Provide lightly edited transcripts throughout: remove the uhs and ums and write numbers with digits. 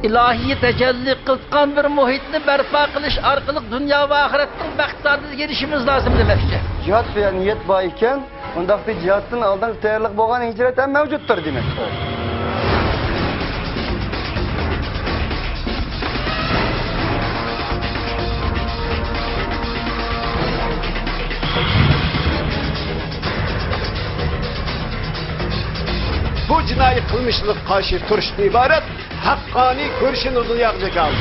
ilahiy tecelli kılkan bir muhitni berpa kılış arkalık dünya ve ahiretin baktardığına gelişimiz lazım demekçe. Cihat veya niyet var iken, ondaki cihatın aldan tayarlık boğan hicreten mevcuttur demek. Bu cinayi kılmışlık karşı turşun ibaret, hakkani görüşün uzun yakacak aldı.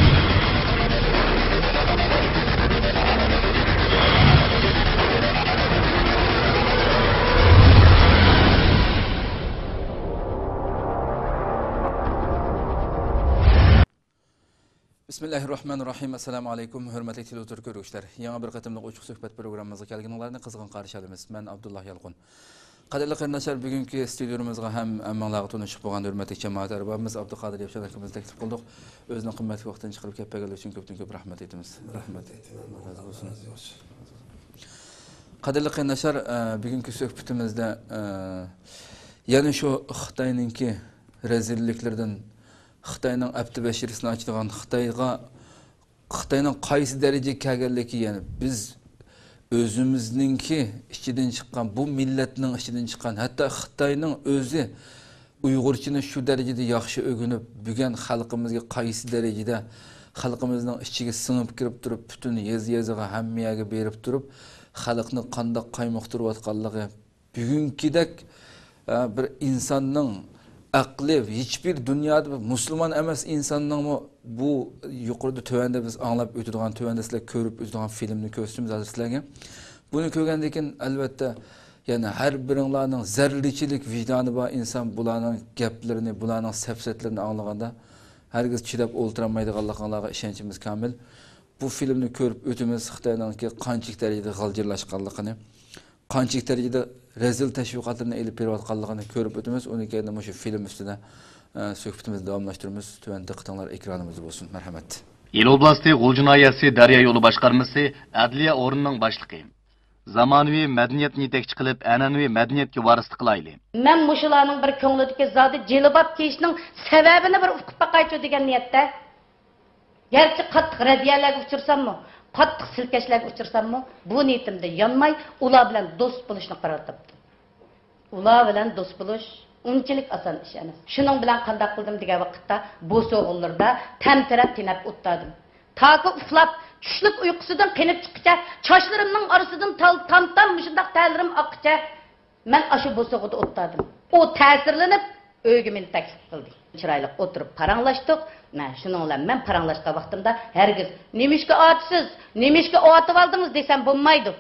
Bismillahirrahmanirrahim. Assalamu alaikum. Hürmetli televizyon görüşler. Yeni bir katımlık uçuk sohbet programımıza kelginlerine kızgın karşı alımız. Ben Abdullah Yalqun. Qadirli qarindoshlar, bugungi studiomizga ham ammanlarga tunishib bo'lgan hurmatli jamoat arbobimiz Abduqodir Yevshan akamizni taklif qildik. O'zining qimmatli vaqtini chiqarib kelib berganligi uchun ko'p rahmat aytamiz. Rahmat. Razı olsun. Qadirli qarindoshlar, bugungi suhbatimizda yana shu Xitoyninki rezilliklardan Xitoyning abdi bashirisini ochadigan Xitoyning qaysi darajaga kelganligi, ya'ni biz özümüzninki içinden çıkan, bu milletinin içinden çıkan, hatta Xitoyning o'zi Uyg'urchani şu derecede yaxshi ögünüp, bugün xalqimizga qaysi derecede xalqimizning ichiga singib kirib turib, bütün yez-yeziga hammaga berib turib, xalqni qanday qaymoqtirayotganligi, bugunkidek bir insonning aqli hiçbir dünyada Müslüman emas insonning bu yuqorida tövende biz anlab o'tadigan, tövende sizlar ko'rib o'tadigan filmni ko'rsatamiz hozir sizlarga. Buni ko'rgandan keyin albatta yani her biringlarning zarrichilik vijdoni bor inson bularning gaplarini, bularning safsatlarini anglaganda herkes chidab o'ltirmaydiganligiga ishonchimiz komil. Bu filmni ko'rib o'timiz Xitoyningki qanchalik darajada g'aljirlashganligini, qanchalik darajada rezil tashviqotlarni elib berayotganligini ko'rib o'timiz. Uni keyin shu film ustida suhbatimizni davomlashtiramiz. Tuvan diqqatinglar ekranimizda bo'lsin. Marhamat. Il oblasti G'uljinoyasi Daryo yo'li boshqarmasi Adliya o'rnining boshlig'i. Zamonaviy madaniyatni yetakchi qilib, an'anaviy madaniyatga varislik qilaylik. Men mushularning bir ko'nglidagi zodi jilbab kiyishning sababini bir uqib baqaychi degan niyatda. Garchi qattiq radiyalarga uchirsammi, qattiq silkashlarga uchirsammi, bu niyatimda yonmay, ular bilan do'st bo'lishni qaror topdim. Ular bilan do'st bo'lish unchalik oson ish emas. Shuning bilan qanday qildim degan vaqtda bu so'g'illarda tamtirab tinab o'tdim. Taki uxlab, tushlik uyqusidan qenib chiqcha, chochlarimning orasidan tam mushundaq ta'lirim oqcha, men ashu bu so'g'ida o'tdim. O ta'sirlanib uyga meni taklif qildi. Chiroyli o'tirib paranglashdik. Men shuning bilan men paranglashgan vaqtimda hergiz "Nemishga otisiz, nemishga otib oldingiz" desam bo'lmaydi.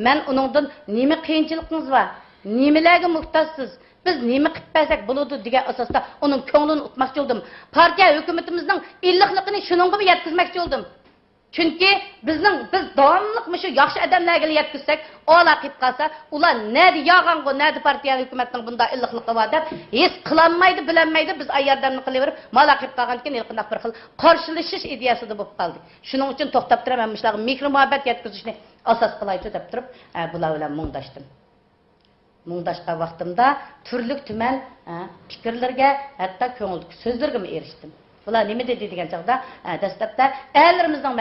Men uningdan "Nima qiyinchiligingiz bor? Nimalarga muhtojsiz? Biz nima qilib bersak bo'ladi" degan asosda uning ko'nglini utmoqchi bo'ldim. Partiya hukumatimizning illiqligini shuningga yetkazmoqchi bo'ldim. Chunki biz davomli shu yaxshi odamlarga yetkazsak, ola qilib qolsa, ular nadi yog'ango, nadi partiya hukumatning bunda illiqligi bor deb hech qilolmaydi, bilinmaydi. Biz ayardamni qilaverib, mala qilib qolgan ekan, ilqinaq bir xil qarshilashish ideyasida bo'lib qoldi. Shuning uchun to'xtab turaman, mushlarga mikro muhabbat yetkazishni asos qilaychi deb turib, bular bilan mungdashdim. Mungdashqa vaqtimda turli tuman fikrlarga, hatto ko'ngilli so'zlarga erishdim. Bular nima dedi degan chaqda, dastlabda erlarimizning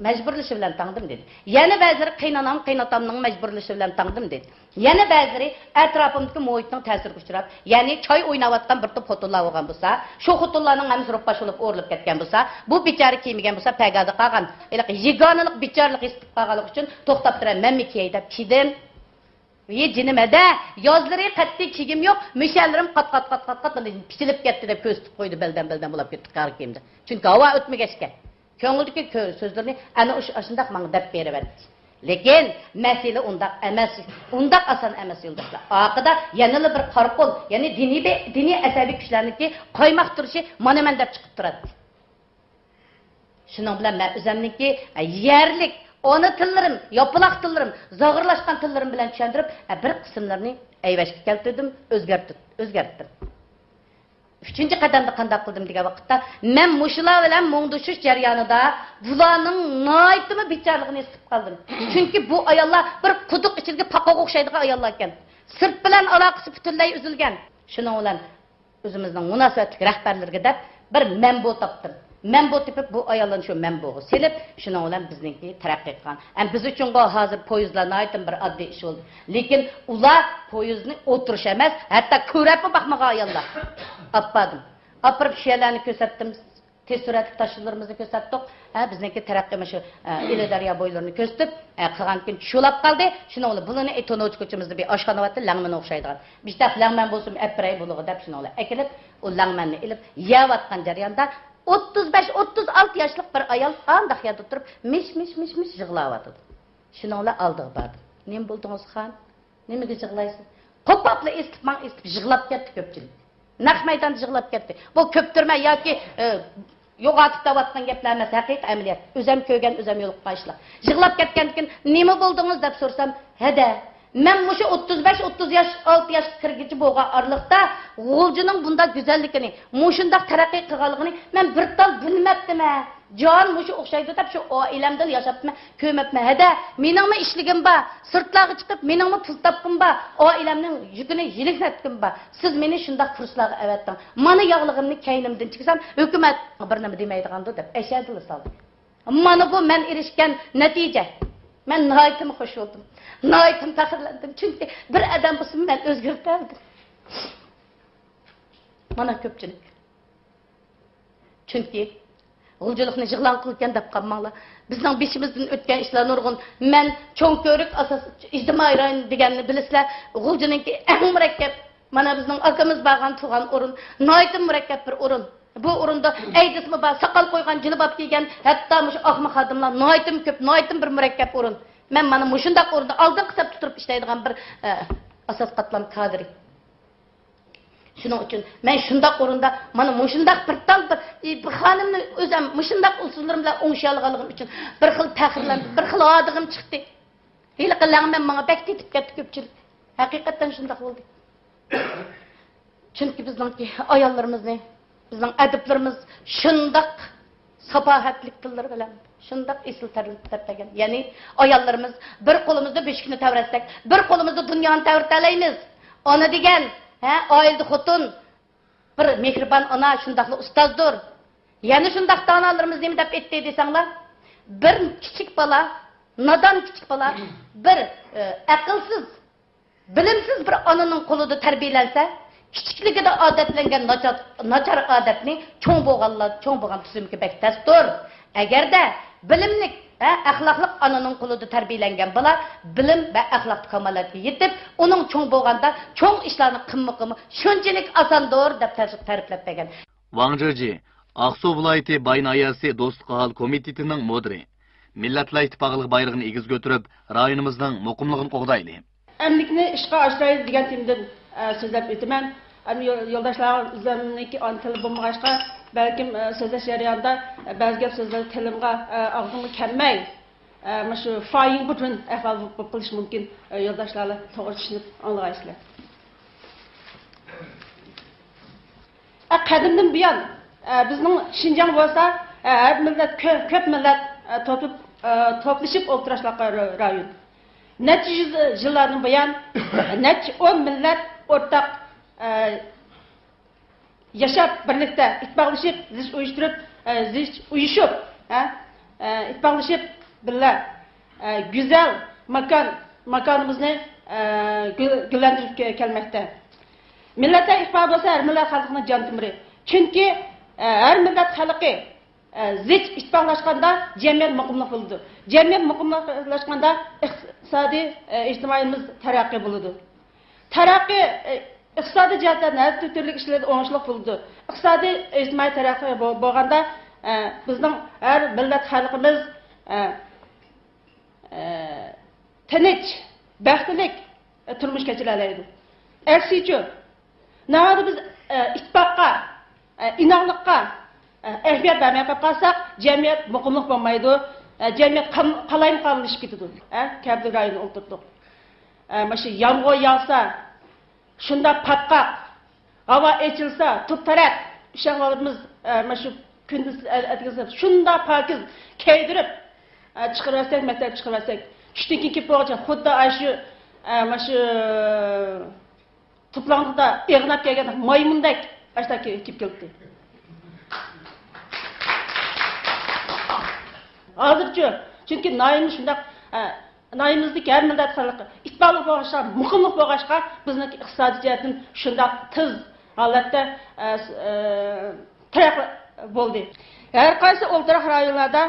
majburlashi bilan tangdim dedi. Yana ba'zilari qaynotamning majburlashi bilan tangdim dedi. Yana ba'zilari atrofimdagi muhitning ta'siriga uchrab, ya'ni choy o'ynayotgan bir to'p xotinlar bo'lgan bo'lsa, shu xotinlarning hamsi ro'ppash bo'lib o'rilib ketgan bo'lsa, bu bechora kiymagan bo'lsa, pagada qolgan, yegonalik bechoralik his qilib qolganlik uchun to'xtab turib, men kiyay deb kidim. Cinimede yazları qattiq kiyim yok, mishallerim qat pisilib ketdi deb ko'rsatib qo'ydi, beldan bo'lib ketdi qari kiyimda. Chunki havo o'tmagachga. Ko'ngildagi so'zlarni ana shundaq menga deb beraverdi. Lekin masala undaq emas, undaq oson emas yo'ldoshlar. Oqida yana bir qarqol, ya'ni diniy asabiy kuchlarniki qo'ymoq turishi mana men deb chiqib turadi. Shuning bilan men o'zimniki yerlik ona tillarim, yapılaq tillarim, zag'irlashgan tillarim bilan tushuntirib, bir qismlarni ayvashga keltirdim, o'zgartdim. Üçüncü qadamda qanday qildim degan vaqtda, men mushular bilan mungdushish jarayonida bularning noyitimi bechorligini his qildim. Chunki bu ayollar bir quduq ichidagi paqqoga o'xshaydigan ayollar ekan. Sirt bilan aloqasi butunlay uzilgan. Shuning bilan o'zimizning munosabatli rahbarlarga deb bir menbo topdim. Menbo tepib bu ayollarni shu menboga selib, shuning bilan bizniki taraqqiy qilgan. Biz uchun hozir poyezdlarni aytdim bir oddiy ish bo'ldi. Lekin ular poyezdni o'tirish emas, hatto ko'rib baxmagan ayollar. Appadim. Apirib shelarni ko'rsatdim. Tez suratli taşlarımızı gösterdik. Bizdeki terakkimi şu İli Darya boylarını gösterip kılgan gün şulap kaldı. Şunu oğlu bunu etonoç koçumuzda bir aşkana vattı langmen okşaydıgan. Bir de langmen bolsun eprey buluğu dep şunu oğlu ekilip o langmenni ilip yavatkan jarayanda 35-36 yaşlık bir ayol andak yatıp durup miş jığlavatıdı. Şunu oğlu aldığı vardı. Nem buldunuz han? Nemege jığlaysın? Kopapla istip jığlap ketdi köpçülük. Naq maydanda jığlap ketdi. Bu köptürme yoki yo'qotib tavatgan gaplar emas, haqiqiy amaliyat. O'zim ko'rgan, o'zim yo'liq qayshlar. Jig'lab ketgandan nima bo'ldingiz deb so'rsam, "Hada, men mushu 35-30 yosh, 6 yosh kirgichi bo'lgan orliqda G'uljining bunda go'zalligini, mushundaq taraqqiy qilganligini men bir tal bilmabdim. Jon mushu o'xshaydi deb shu oilamda yashapman, ko'mabman. Hada, meningmi ishligim bor, sirtlarga chiqib meningmi pul topqim bor, oilamning yukini yiliklatdim bor. Siz meni shundaq kurslarga avatding. Mana yog'lig'imni kaynimdan chiqsam, hukumat bir nima demaydigandi deb ashadili soldi. Mana bu men erishgan natija. Men nihoyatda xush bo'ldim. Nihoyatda faxrlandim. Chunki bir odam bo'lsin men o'zgartirdim. Mana ko'pchilik. Chunki G'uljilikni jig'lan qilgan deb qolmanglar. Bizning beshimizdan o'tgan ishlar nurg'un. Men cho'ng ko'rik asos ijtimoiy rayon deganni bilasizlar. G'uljininki eng murakkab. Mana bizning akamiz borgan turgan o'rin, nihoyatda murakkab bir o'rin. Bu o'rinda aydismi bor, saqal qo'ygan, jilbab kiygan, hatto mush oqma xodimlar nihoyatda ko'p, nihoyatda bir murakkab o'rin. Men mana mushundaq o'rinda oldin qisab tuturib ishlaydigan bir asos qatlam kadri. Shuning uchun men shundaq o'rinda mana mushundaq bir tal bir xonimni o'zim mushundaq usullarim bilan o'ngshalganligim uchun bir xil faxrlandim, bir xil odig'im chiqdi. Hali qilang men menga bak tetib ketdi ko'pchilik. Haqiqatan shundaq bo'ldi. Chunki bizningki ayollarimizni, bizning adiblarimiz shundaq safahatlik tillar bilan shundaq esil tarbiyalangan. Ya'ni ayollarimiz bir qo'limizda beshikni tavratsak, bir qo'limizda dunyoni tavratlaymiz. Ona degan oilda xotin bir mehribon ona shundaqli ustozdir. Yana shundaq onalarimiz nima deb aytdi desanglar, bir kichik bola, nodon kichik bola, bir aqlsiz, bilimsiz bir onaning qo'lida tarbiyalansa, kichikligida odatlangan nachar odatni cho'ng bo'lgan tuzumga bak tasdir. Agarda bilimli, axloqli onaning qo'lida tarbiyalangan bola bilim va axloq kamolatga yetib, uning cho'ng bo'lganda cho'ng ishlarni qilmoqimi shunchalik osondir deb ta'riflab bergan. Wang Zheji, Aqsu viloyati Baynayasi Do'stlik aholi komitetining mudiri. Millatlar ittifoqligi bayrog'ini egiz ko'tarib, rayonimizning muqimligini qo'g'dayli. Amlikni ishga oshiraylik degan temdan so'zlab o'taman. Yo'ldoshlar o'zimniki on tili bo'lmag'achqa balkim so'zlash jarayonida ba'zi gap so'zlar tilimga og'zimga kelmay mana shu foying butun ahvol bo'lishi mumkin. Yo'ldoshlarni to'g'ri tushunib anglaysizlar. Qadimdan buyon bizning Xinjiang bo'lsa har millat ko'p millat to'plashib o'tirishlar rayon. Necha yüz yıllardan buyon necha 10 millat o'rtaq yaşab birlikte ittifaqlashib, uyushib, ittifaqlashib birga güzel makonimizni gullantirib kelmoqda. Millatlar ittifoqi bo'lsa har millat xalqining jon tomiri. Chunki har millat xalqi zich ittifaqlashganda jamiyat muqimlik bo'ladi. Jamiyat muqimlashganda iqtisodiy ijtimoiyimiz taraqqiy bo'ladi. Taraqqiy iqtisodiy jihatdan har turli ishlarda o'ngishliq bo'ladi. Iqtisodiy ijtimoiy taraqqiy bo'lganda bizning har millat xalqimiz tinch, baxtlik turmush kechira oladi. Aksicha, nahotki biz ittifoqqa, inoqlikqa ahamiyat bermay qolsak, jamiyat muqimlik bo'lmaydi. Jamiyat qalayimqonlashib ketadi. Kabli rayonda o'tirdik. Mana shu yomg'ir yog'sa, shunda patqaq, havo ochilsa, tut-tarat, ishaqlarimiz mana shu kunduz atkazib, shunda pokiz kaydirib chiqarsak, maktab chiqarsak, tushdan keyin kelib bo'lgan xuddi shu mana shu to'planqida ig'nab kelgan maymundak ashta kelib keldi. Hozircha chunki noyimiz shundoq noyimizdagi har millat xalqi ittifoqli bo'lishqa, muqimlik bo'lishqa bizning iqtisodiy jihatdan shundoq tez holatda taraqqi bo'ldi. Har qaysi o'ltiraq rayonlarda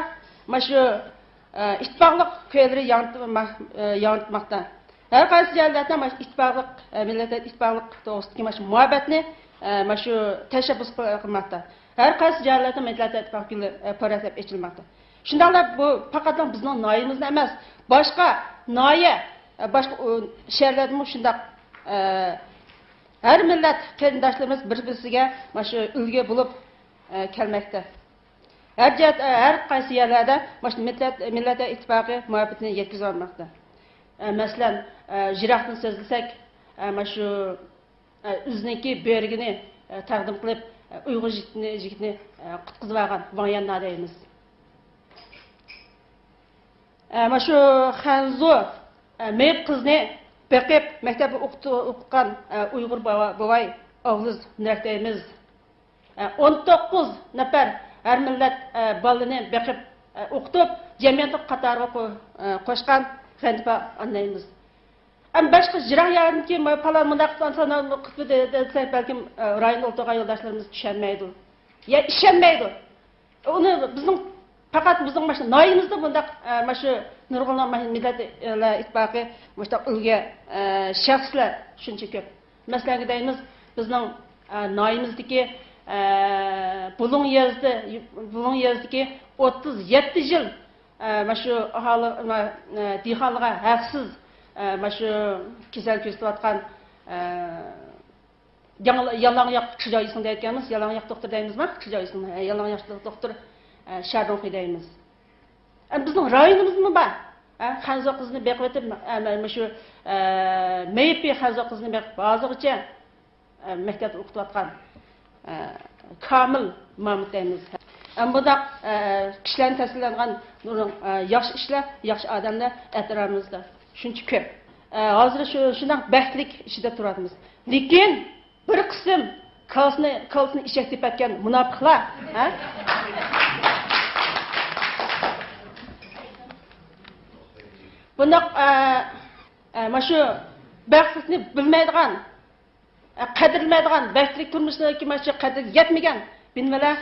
mana shu ittifoqlik ko'ylari yanıtmoqda. Her qaysi joylarda mana shu ittifoqlik millatlar ittifoqlik to'g'risidagi mana shu muhabbatni mana shu tashabbus qilmoqda. Her qaysi joylarda millatlar ittifoqi paratlab ochilmoqda. Shundaqlar bu faqat bizning noyimizni emas, boshqa noya, boshqa shaharlarda ham shundaq her millat qarindoshlarimiz bir-biriga mana shu ulgu bo'lib kelmoqda. Her qaysi yerlarda mana shu millatlar ittifoqi muhabbatini yetkazib olmoqda. Masalan, jiroqdan so'zlasak, mana shu o'ziniki bergini taqdim qilib, Uyg'ur yigitni qutqizib olgan Vanyanna deymiz. Mana shu Xanzo meyib qizni beqib maktabda o'qigan Uyg'ur bovay Oğuz deymiz. 19 nafar har millat bolani beqib o'qitib, jamiyatni qatoriga qo'shgan Xanfa anlaymiz. Am başqa jiroq yarınki falan mundaqdan sana qilib desek balkim rayon o'rtaga yo'ldoshlarimiz tushunmaydi. Ya ishonmaydi. Uni bizning faqat bizning mana shu noyimizda bundaq mana shu nurg'unlar millatlar ittifoqi mana ulga shaxslar shuncha ko'p. Masalan deymiz bizning noyimizdagi Bulung yezdagi 37 yil mana shu aholi dehqonlarga haqsiz mana shu kasal ko'rsatayotgan yalang'oq chijoyisini deyotganmiz, yalang'oq doktor deymizmi? Chijoyisini yalang'oq doktor Shardonxi deymiz. Bizning rayonimizmi bor? Xanzo qizni beqib o'tib mana shu meypi Xanzo qizni beqib hozirgacha maktabda o'qitayotgan Kamil Mahmud deymiz. Bunda kishilarni tasvirlangan yaxshi ishlar, yaxshi odamlar atrofimizda shuncha ko'p. Hozir shunday baxtlik ichida turamiz. Lekin bir qism kalsini ishak deb aytgan munofiqlar, bunda mana shu baxtlikni bilmaydigan, qadrlamaydigan, baxtlik turmushdagi mana shu qadr yetmagan bilmalar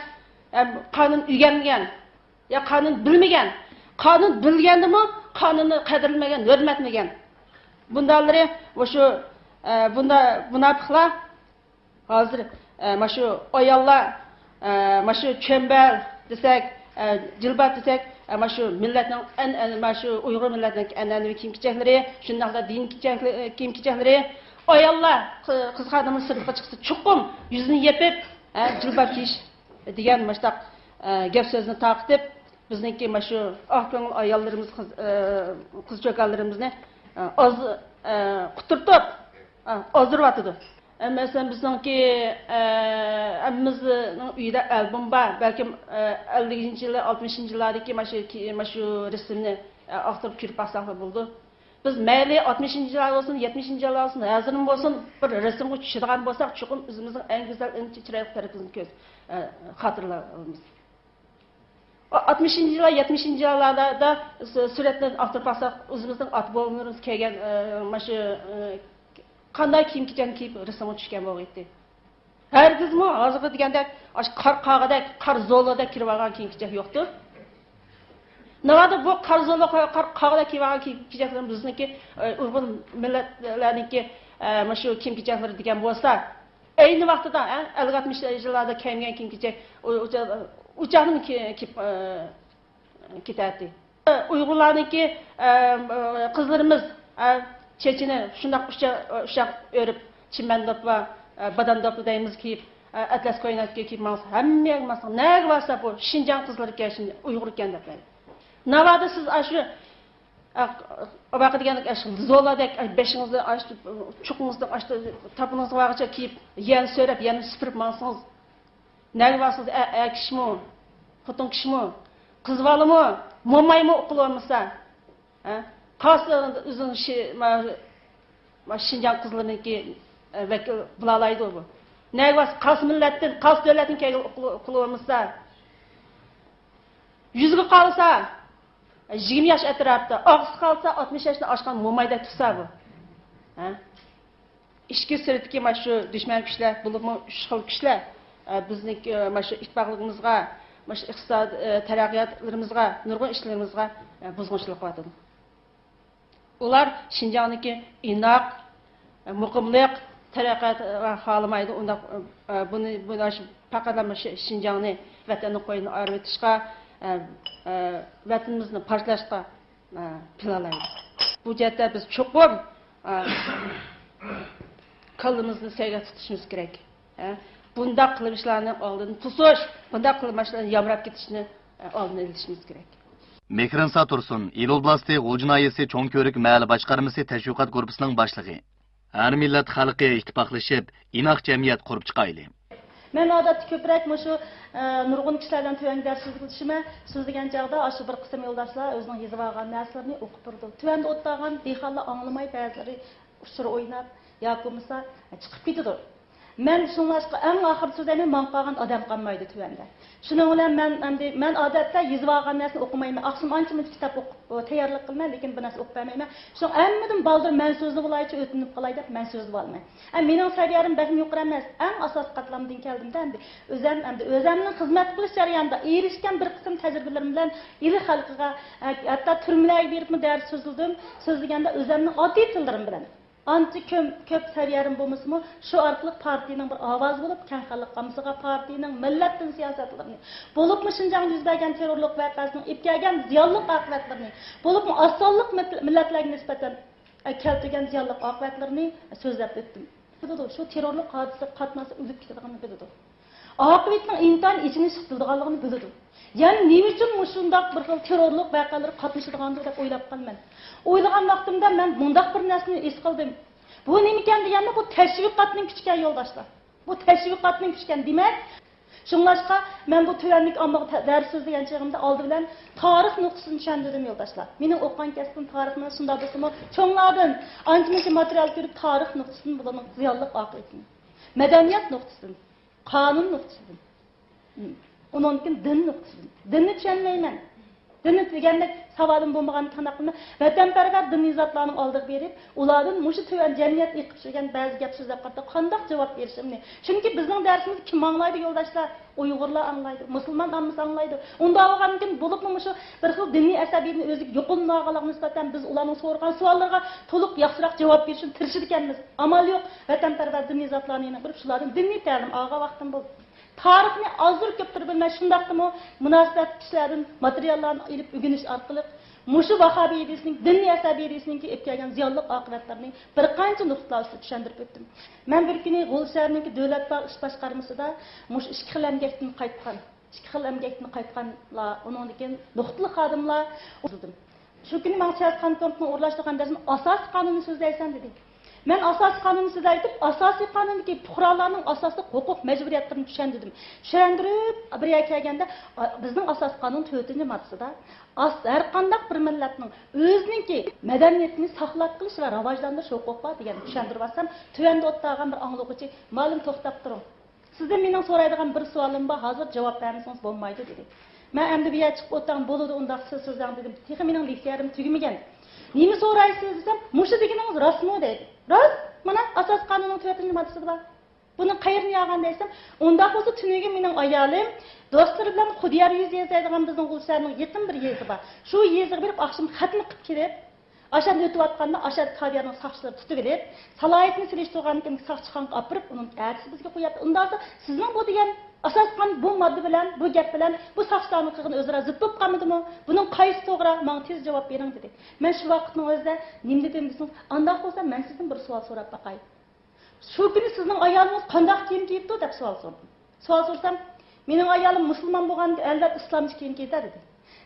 qonun o'rganmagan, ya qonun bilmagan, qonun bilgandimi, qonunni qadrlamagan, hurmatmagan. Bundalari o'sha bunda munofiqlar hozir mana shu ayollar, mana shu chember desak, jilbat desak, mana shu millatning mana shu Uyg'ur millatining an'anaviy kiyim-kechaklari, shundaqla din kiyim-kechaklari, ayollar qiz xodimni sirtqa chiqsa chuqum yuzini yepib, jilbat kiyish degan mashtaq gap so'zni taqib bizniki mana shu oqko'ngil ayollarimiz qiz cho'kanlarimizni oz quturtib ozdiryotdi. Masalan bizniki hammamizning uyida albom bor, balkim 50-yillar 60-yillardagi mana shu rasmni orttirib kirib olsak bo'ldi. Biz mayli 60-yillar bo'lsin, 70-yillar bo'lsin, hozirmi bo'lsin bir rasmga tushirgan bo'lsak, chuqur o'zimizning eng go'zal, eng chiroyli tarafimizni ko'z xotirlaymiz. 60-yillar, 70-yillarda suratlarni orttirib olsak, o'zimizning ota-bobolarimiz kelgan mana shu qanday kiyim-kechak kiyib rasmga tushgan bo'lg'aydi. Hargizmi hozirgi degandek, qor qog'idek, qor zo'lida kirib olgan kiyim-kechak yo'qdir. Navada bu qor zo'li qog'ida kiyib olgan kiyim-kechaklar bizniki Uyg'ur millatlarniki mana shu kiyim-kechaklar degan bo'lsa, ayni vaqtida 50-60-yillarda kiygan kiyim-kechak uçağın kitati. Uyg'urlarniki qizlarimiz chechini shundoq ushaq o'rib, chimandop va badandop deymiz kiyib, atlas ko'ylakka kiyib, hamma masalan nega bo'lsa bu Xinjiang qizlari ekan, Uyg'ur ekan deb. Navada siz shu vaqtdagandek zo'ladek beshingizni ochib, chuqingizni ochib, topungizni vaqtcha kiyib, yan so'rab, yana supirib mansangiz nega bo'lsa kishmi, xotin kishmi, qiz bolami, mo'maymi o'qilolmasa, qasi o'zini Xinjiang qizlariniki vakil bo'lalaydi bu. Nega bo'lsa qasi millatdan, qasi davlatdan kelgan o'qilolmasa, yuzga qarasa 20 yaş etrafta, ağzı kalsa 60 yaşını aşkan mumayda tutsa bu. İşki sırtki şu düşman güçler, bulunma şıl güçler, bizning şu ittifaqlığımızga, şu iqtisad taraqqiyotlarimizga, nurg'un ishlarımizga buzg'unchilik qilyapti. Ular Şinjan'daki inoq, muqimlik taraqqiyot xohlamaydi. Unda buni faqat Şinjan'ni vatanni qo'yini ayirib o'tishga, vatanimizni parchlashga planlaydi. Bu jihatda biz cho'qim kalımızı seyret tutuşumuz gerek. Bunda kılmışlarının aldığını tutuş, bunda kılmışların yamrap gitişini aldığını ilişimiz gerek. Mehrin Satursun, İl oblasti G'uljinayesi Cho'ngko'rik mahalla boshqarmasi tashviqot guruhining boshlig'i. Har millat xalqi ittifoqlashib, inoq jamiyat qurib chiqayli. Men odatda ko'proq shu nurg'un kishilardan tuvan darslik qilishim, so'zlagan chog'da shu bir qism yo'ldoshlar o'zining yozib olgan narsalarini o'qib turdi. Tuvanda o'tgan dehqonlar anglamay ba'zilari ushur o'ynab yoki bo'lmasa chiqib ketadi. Men shunlashqa eng oxir so'zlarni manqagan odam qolmaydi tuvanda. Shuning bilan men odatda yozib olgan narsani o'qimayman. Aqsim ancha kitob o'qib tayyorlik qilmayman, lekin bu narsa o'qimayman. Shu hammadan baldir men so'zni bo'laycha o'tinib qolay deb men so'zni olmayman. Mening saviyarim bakmi yuqori emas. Eng asos qatlamdan keldimda o'zimning xizmat qilish jarayonida erishgan bir qism tajribalarim bilan il xalqiga hatto turmalarga beribmi dars so'zlaganda o'zimning oddiy tillarim bilan ancha ko'p saviyarim bo'lmasmi, shu orqali partiyaning bir ovozi bo'lib, kan xalq qamsiga partiyaning millatning siyosatlarini, bo'libmi Şinjan yuz bergan terrorlik voqeasining ipkagan ziyonli oqibatlarini, bo'libmi osonlik millatlarga nisbatan keltirgan ziyonli oqibatlarini so'zlab o'tdim. Shu terrorlik hodisa qatnasa o'lib ketadiganini biladi. Oqibatning intan ichini siqildiganligini biladi. Yani nima uchun shundoq bir xil terrorlik voqealari qatnashadiganini deb o'ylab qolman. O'ylagan vaqtimda men bundaq bir narsani es qildim. Bu nima ekan deganda bu tashviqotning kuchgan yo'ldoshlar. Bu tashviqotning kuchgan demak, shunlashqa men bu tuvanlik ommaga dars so'zlagan chog'imda oldi bilan tarix nuqtasini tushundirdim yo'ldoshlar. Mening o'qigan kasbim tarixni shunday bo'lsa-mu, cho'nglardan ancha material ko'rib tarix nuqtasini bularning ziyonli oqibatini, madaniyat nuqtasini, qonun nuqtasini, onunkin din nuqtasini. Dinni tushunmayman. Dinni deganda savolim bo'lmagan qanaqmi vatanparvar diniy zotlarning oldiga berib, ulardan mushu tuvan jamiyat yiqib turgan ba'zi gap so'zlar qatda qandoq javob berishimni. Chunki bizning darsimizni kim anglaydi yo'ldoshlar? Uyg'urlar anglaydi, musulmon ammasi anglaydi. Unda bo'lgankin bo'libmi shu bir xil diniy asabiyatni o'ziga yuqumlarga nisbatan biz ularning so'ragan savollarga to'liq yaxshiroq javob berishni tirishir ekanmiz. Amal yo'q, vatanparvar diniy zotlarning bir shulardan diniy ta'lim olgan vaqtim bo'ldi. Tarixni azur köptür bilmem şundaqdımı münasebet kişilerin materyallarını ilip ügünüş arkalık Muşu Vahabiyedisinin, dinli Asabiyedisinin ki etkileyen ziyonluk akıbetlerini bir qancha noktalar üstü düşendirip ettim. Ben bir günü G'uljin'deki devlet iş başkarması da muş iki xil emgekten qaytqanlar, onun deken noktalı kadımlar uzudum. Şu günü ben siyasi kanunun uğurlaştırgan dersin asas kanunu sözleysen dedim. Men asas kanunu size aytib, asosiy qonundagi fuqarolarning asosli huquq majburiyatlarini tushundirdim. Tushundirib, bir yer kelganda bizning asos qonun 4-moddasida har qanday bir millatning o'ziningki madaniyatini saqlab qilish va rivojlantirish huquqi bor degan tushuntirib olsam, tuvanda o'tgan bir anglovchi ma'lum to'xtab turing. Sizdan mening so'raydigan bir savolim bor, hozir javob bermasangiz bo'lmaydi dedi. Men endi bu yer chiqib o'tgan bo'ladi, unda so'zlarni dedim. Texnik mening leksiyarim tugamagan. Nima so'raysiz desam, mushu deganingiz rostmi dedi. Rost, mana asos qonunning 4-moddasida bor. Buni qayerdan yolgan desam, unda bo'lsa tuniga mening ayolim do'stlar bilan Xudiyar yuz yezadigan bizning G'uljinning yaqin bir yezi bor. Shu yeziga berib oqshom xatni qilib kelib, ashad o'tayotganda ashad Xudiyarning saqchilari tutib olib, salohiyatni silishtirgandan saqchixonga olib borib, uning ta'sisi bizga qo'yapti. Unda sizning bu degan asos qonun bu modda bilan, bu gap bilan bu saqchilarning qilgan o'zaro zid bo'lib qolmadimi? Buning qaysi to'g'ri? Menga tez javob bering dedi. Men shu vaqtning o'zida nima dedim desangiz, undaq bo'lsa men sizdan bir savol so'rab baqay. Shu kuni sizning ayolingiz qanday kiyim kiyibdi deb savol so'radim. Savol so'rsam, mening ayolim musulmon bo'lganda albatta islomcha kiyim kiyadi dedi.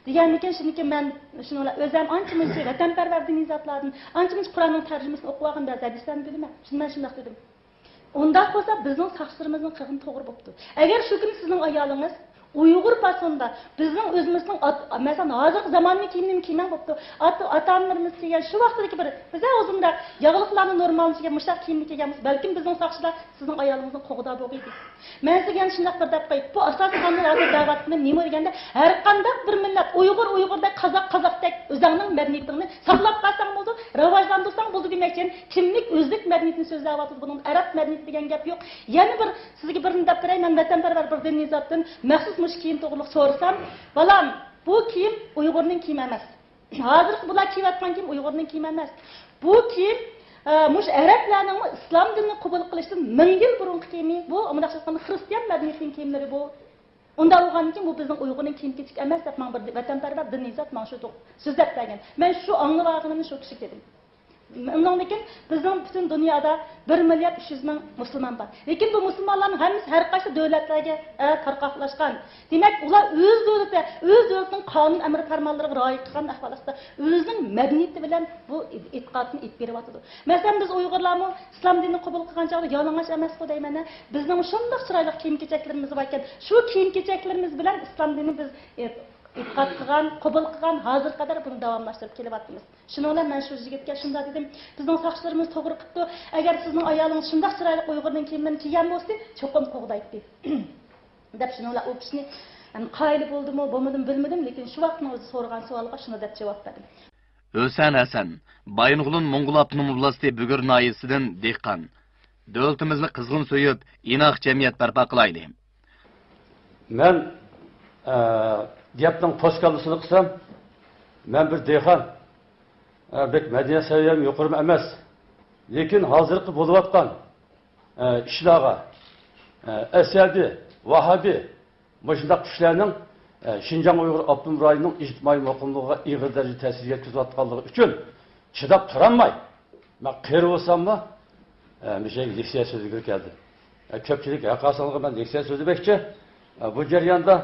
Deganmikin shuniki men shuni o'zim ancha-muncha vatanparvar diniy zotlardan, ancha-muncha Qur'onning tarjimasini o'qib olgan ba'zi hadislarni bilaman. Shundan shunday dedim. Undaq bo'lsa bizning saqchilarimizning qilgani to'g'ri bo'pti. Agar shu kuni sizning ayolingiz Uyg'ur fasonda bizning o'zimizning masalan hozirgi zamonning kiyimini kiyman bo'pti. Ota-onalarimiz kiygan shu vaqtdagi bir biz o'zimda yog'liqlarni normallashiga mushaq kiyimni kiyganmiz. Balkim bizning soqchilar sizning ayolingizni qo'g'da bo'lgaydi. Men sizga shunday bir deb qo'yib, bu asosiy qanday hozir da'vatini nima deganda har qanday bir millat Uyg'urdek qozoqdek o'zingning madaniyatingni saqlab qolsang bo'ldi, rivojlantirsang bo'ldi demakchi kimlik o'zlik madaniyatini so'zlayapti. Buning arab madaniyati degan gap yo'q. Yana bir sizga birini deb beray, men vatanparvar bir diniy zotdan maxsus mush kiyim to'g'riliq so'rasam, balam, bu kiyim Uyg'urning kiyimi emas. Hozir bular kiyayotgan kiyim Uyg'urning kiyimi emas. Bu kiyim mush arablarning islom dinini qabul qilishdan 1000 yil burungi kiyimi. Bu umumlashtirgan xristian madaniyatining kiyimlari bu. Unda bo'lganki bu bizning Uyg'urning kiyim-kechik emas deb men bir vatanparvar diniy zot men shu so'zlab bergan. Men shu anglag'animni shu kishi dedim. Ondan lekin bizning butun dunyoda 1 milliard 300 ming musulmon bor. Lekin bu musulmonlarning hammasi har qaysi davlatlarga tarqoqlashgan. Demak, ular o'z davlatining qonun amr farmonlariga rioya qilgan ahvolda o'zining madaniyati bilan bu e'tiqodni aytib beryapti. Masalan, biz Uyg'urlarmi islom dinini qabul qilgan chog'da yalang'och emas deyman. Bizning shunday chiroyli kiyim-kechaklarimiz bor ekan. Shu kiyim-kechaklarimiz bilan islom dinini biz e'tiqod qilgan, qabul qilgan, hozir qadar buni davomlashtirib kelyapmiz. Shuni bilan men shu yigitga shunday dedim, bizning soqchilarimiz to'g'ri qilibdi. Agar sizning ayolingiz shunday chiroyli Uyg'urning kiyimini kiygan bo'lsa, cho'qim qo'g'daydi. deb shuni ular u kishini qayli bo'ldimi, bo'lmadim bilmadim, lekin shu vaqtning o'zi so'ragan savolga shuni deb javob berdim. O'san Hasan, Baying'ulun Mo'ng'ul Abtonom oblasti Bugur noyisidan dehqon. Davlatimizni qizg'in so'yib, inoq jamiyat barpo qilaylik. Men gapning to'sqanligini qilsam, men bir dehqon. Bek madaniyat saviyam yuqori emas. Lekin hozirgi bo'layotgan ishlarga Asabi, Vahabi mashundaq kuchlarning Şinjan Uyghur Abdum rayonunun ictimai muqimliğine iyi derece tesir yetkiziyotganlığı için çidap turamay. Ben qeri olsam mı bir şey leksiya sözü geldi. Köpçülük yakasanlığı ben leksiya sözü bekçi. Bu jarayonda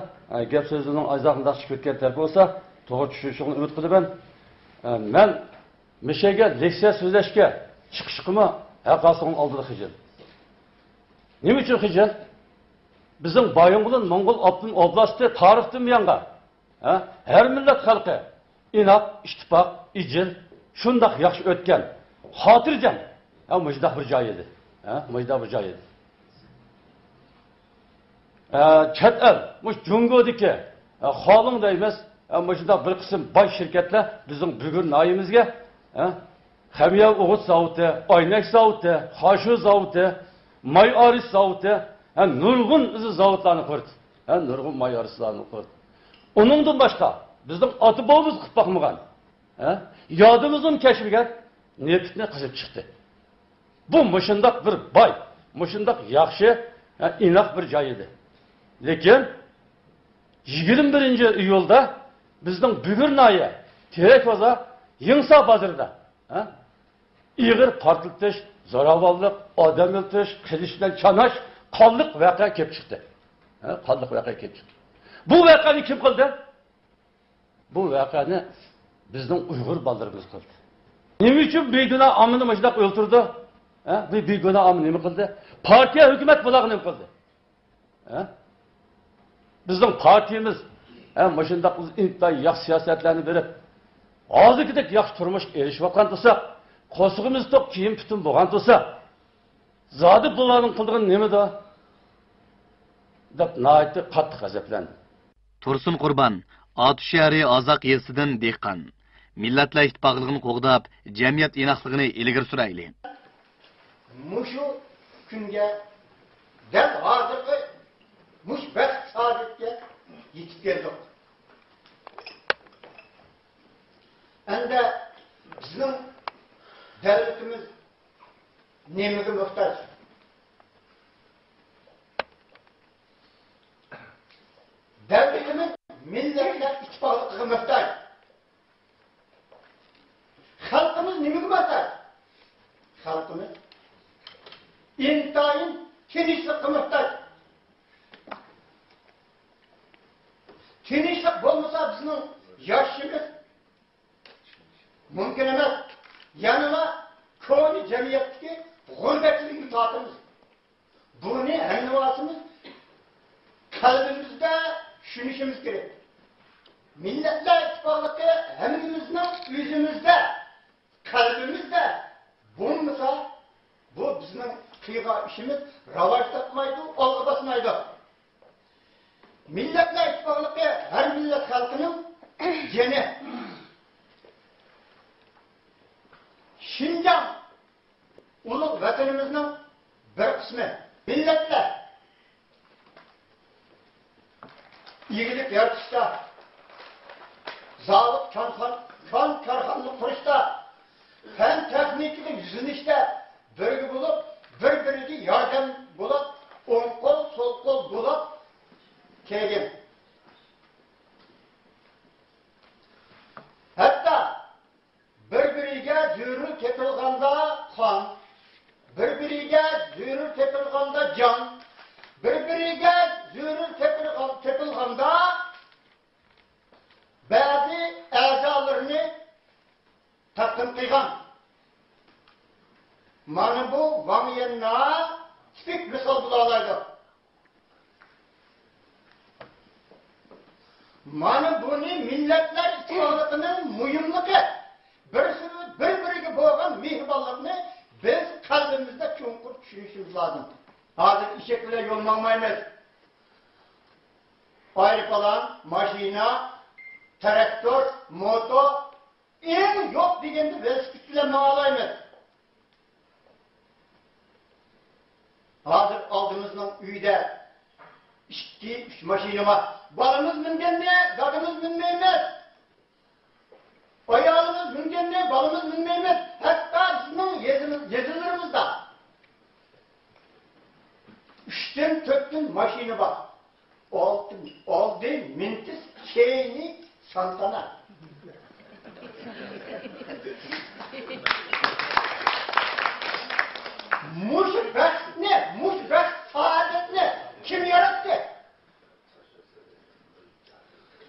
gap sözünün azağında çıkıp ketken tarafı olsa to'g'ri tushunishini umid qilaman. Men mishaga leksiya so'zlashga chiqishimni yaqasining oldida xijil. Nima uchun xijil? Bizim Baying'ulun Mo'ng'ul Abtonom oblasti tarixdan buyoqqa her millat xalqi inoq, ittifoq, ijil shundoq yaxshi o'tgan. Xotirjam. Mujdoq bir joy edi. Mujdoq bir joy edi. Chet el, mush Jungodiki xoling deymiz, mujdoq bir qism boy shirkatlar bizning bugun noyimizga Xamiya o'g'it zavodi, oynak zavodi, xoshu zavodi, may oris zavodi nurg'un zavodlarni qurdi. Nurg'un may orislarni qurdi. Uningdan boshqa bizning ota-bobamiz qilib boqmagan. Yodimizdan kashfigan neftni qizib chiqdi. Bu mushundoq bir boy, mushundoq yaxshi, inoq bir joy edi. Lekin 21-iyulda bizning Bugur noyi Terekvaza Yingsa bozorida ig'ir portlatish, zo'ravonlik, odam o'ldirish, qilishdan chanash, qonliq voqea kelib chiqdi. Qonliq voqea kelib chiqdi. Bu voqeani kim qildi? Bu voqeani bizning Uyg'ur bolalarimiz qildi. Nima uchun begunoh omilni mashdoq o'ltirdi? Bu begunoh omil nima qildi? Partiya hukumat bularni nima qildi? Bizning partiyamiz mashdoq intoy yaxshi siyosatlarni berib, hozirgidek yaxshi turmush erishayotgan bo'lsa, qo'sig'imiz to'q kiyim butun bo'lgan bo'lsa, zodi bularning qildigan nimada? deb nayt qattiq g'azablandi. Tursun Qurban, Oti shahri Ozoq yesidan dehqon. Millatlar ittifoqligini qo'g'dab, jamiyat inoqligini ilgari surayli. Mushu kunga dal hozirgi mush baxt saodatga yetib keldik. Endi bizning davlatimiz nimaga muhtoj? Devletimiz milletler ittifakına muhtaç. Halkımız neye muhtaç? Halkımız intayın tinçlikine muhtaç. Tinçlik olmasa bizim yaşımız mümkün emas. Yanına koni cemiyetteki gurbetlik mütaatımız. Bunu hemnivasımız kalbimizde tushunishimiz kerak. Millatlar ittifoqligi hammamizning o'zimizda, qalbimizda bo'lmasa, bu bizning qilgan ishimiz rivoj topmaydi, olg'a bosmaydi. Millatlar ittifoqligi har millat xalqining jeni. Şinjan ulug' vatanimizning bir qismi. Millatlar iyilik yaratishda, zavod korxona qurishda, fan texnikaga yuzinishda birga bo'lib, bir-biriga yordam bo'lib, o'ng qo'l, so'l qo'l bo'lib kelgan. Hatta bir-biriga zürür tepilganda kan, bir-biriga zürür tepilganda can, bir-biriga zürür tepilganda bazı a'zolarını taqdim qilgan. Mana bu vamiyana tipik misol bo'la Mana buni millatlar ittifoqining muhimligi, bir-biriga bo'lgan mehribonlikni biz qalbimizda cho'nqur tushunishimiz lozim. Hozir ishak bilan yo'l olmaymiz. Aeroplan, mashina, traktör, motor, eng yo'q deganda velosiped bilan ma'laymiz. Hozir oldimizning uyda 2-3 mashina bor. Balımız minganda, dadimiz minmaymiz. Ayolimiz minganda, balımız minmaymiz. Hatta bizning yezilarimizda 3-4 mashina bor. Oldi mintis keyni santana. Muş baxt saadetni kim yarattı?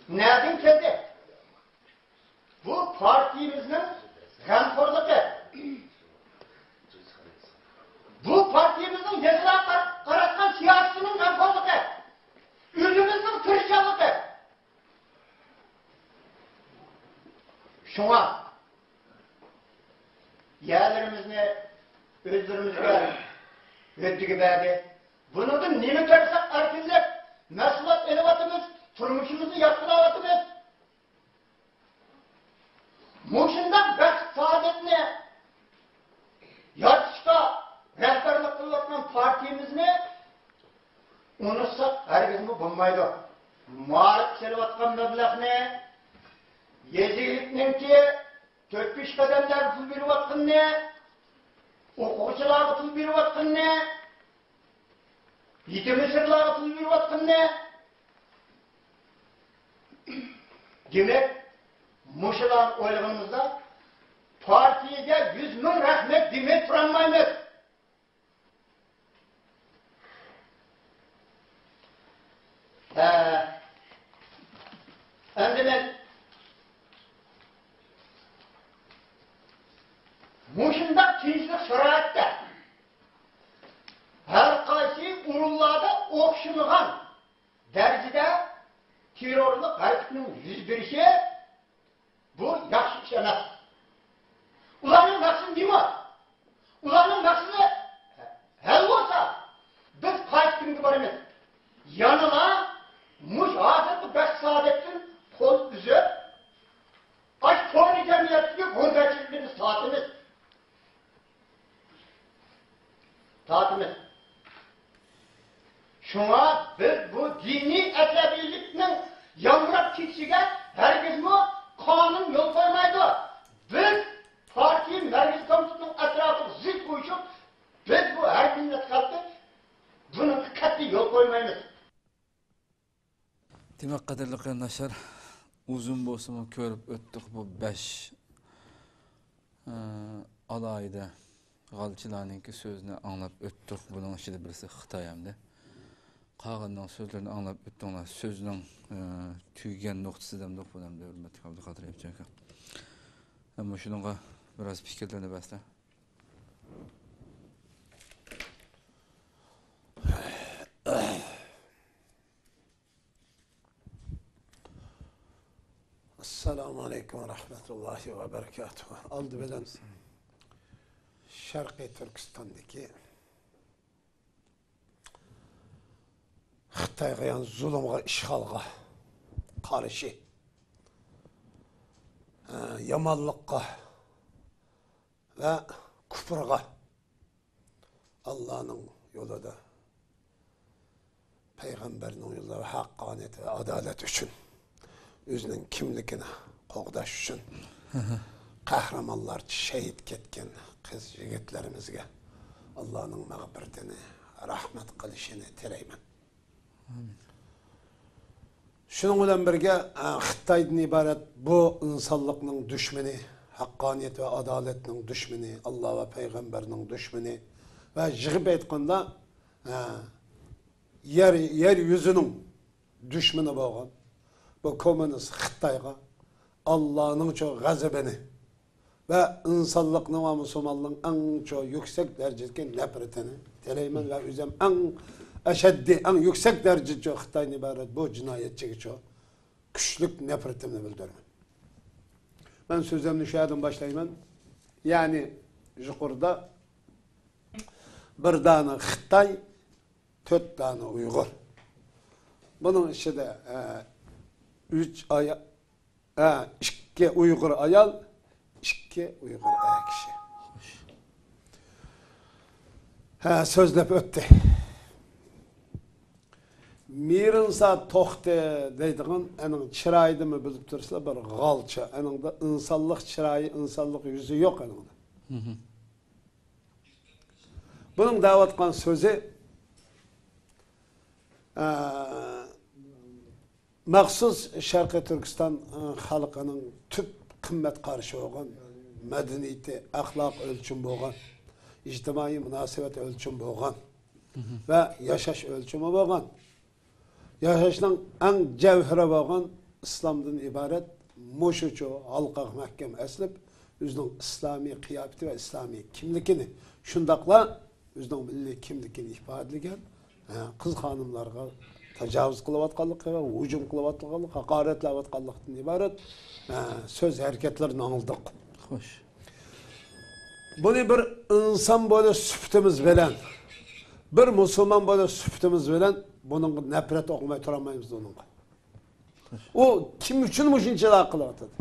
Nereden geldi? Bu partimizin g'amxo'rligi. Bu partimizin yazılar qaratgan siyosatining g'amxo'rligi. O'zimizning tirishchanligi. Şuna yerlerimizni o'zlarimizga o'tdigi berdi. Bundan nima qilsak erkinlik, mas'uliyat elayotimiz, turmushimizni yaxshilayotimiz. Mushundan baxt saodatni yaratishga rahbarlik qilayotgan partiyamizni unutsak hargizmi bo'lmaydi. Ma'rif kelayotgan mablag'ni yezilikninki 4-5 qadamlar pul berayotganni, o'quvchilarga pul berayotganni, yetimlarga pul berayotganni. Demek, muşalar o'ylaganimizda partiyaga 100 ming rahmat demay turolmaymiz. Endi men mushunda tinchlik sharoitda har qaysi o'rinlarda o'xshamagan darajada terrorlik harakatining yuz berishi bu yaxshi ish emas. Ularning maqsadi nima? Ularning maqsadi hal bo'lsa biz qaysi kunga boramiz? Yanıla mush hozirgi baxt saodatdan qo'l uzib, ash to'g'ri jamiyatga g'urbatchilikni tatimiz. Şuna biz bu dini asabiylikning yamrab ketishiga hargizmi qonun yo'l qo'ymaydi. Biz partiya markaziy komitetining atrofiga zid qo'yishib, biz bu har millat xalqi buni qat'iy yo'l qo'ymaymiz. Demek qadrli qarindoshlar, uzun bo'lsa-mu ko'rib o'tdik bu 5 alayda g'alchilarning so'zini anglab o'tdik. Buning ichida birisi Xitoy hamda qolganning so'zlarini anglab o'tdinglar. So'zning tugagan nuqtasidan bo'lamda hurmatli Abduqodir aka. Ammo shuningga biroz fikrlarni baslar. Assalamu aleykum ve rahmetullahi ve berekatuhu. Aldı bilen Şarkı Türkistan'daki Xitayga yan zulümga, işgalga karşı yamanlıkka ve küfürga Allah'ın yolu da Peygamberinin yolu ve hakkaniyet ve adalet için özünün kimligini qoğdaş üçün kahramanlar şehit ketken kız yigitlerimizge Allah'ın mağfiretini, rahmet kılışını tileymen. Şunun bilen birge Xitaydan ibaret bu insanlıkның düşmeni, hakkaniyet ve adaletinin düşmeni, Allah ve Peygamberinin düşmeni ve jigip aytkanda yer yüzünün düşmeni bolgan bu komünist Xitayga Allah'ın çok gazabını ve insanlıkның ve Müslümanlığın en çok yüksek derecedeki nefretini tileymen ve üzem en eşeddi, en yüksek derecede Xitaydan ibaret bu cinayetçi çok güçlük nefretini bildirmen. Ben sözümü şuradan başlayayım. Yani yukarıda bir tane Xitay, 4 tane Uygur. Bunun içinde 2 Uygur ayal, 2 Uygur kişi. Sözlep öttü. Mirinsa tohte deydiğin onun çıraydı mı bilip dursa bir galça. Onun da insanlık çırayı, insanlık yüzü yok onun da. Bunun davatkan sözü Məxsus Şarkı Türkistan halkının tüp kıymet karşı olan medeniyeti, ahlak ölçüm boğan, ictimai münasebet ölçüm boğan ve yaşaş ölçümü boğan. Yaşaşның en cevheri boğan İslam'dan ibaret muşucu halka mahkem eslip özünün İslami kıyafeti ve İslami kimlikini şundakla özünün milli kimlikini ifadeligen kız hanımlarga tecavüz kılıvatkallık ve hücum kılıvatkallık, hakaretlavatkallıktan ibaret söz hareketlerini anıldık. Hoş. Bunu bir insan böyle süftümüz bilen, bir Müslüman böyle süftümüz bilen bunun nefret okumaya turamayız onunla. O kim için bu şunçalı akıllı atadı?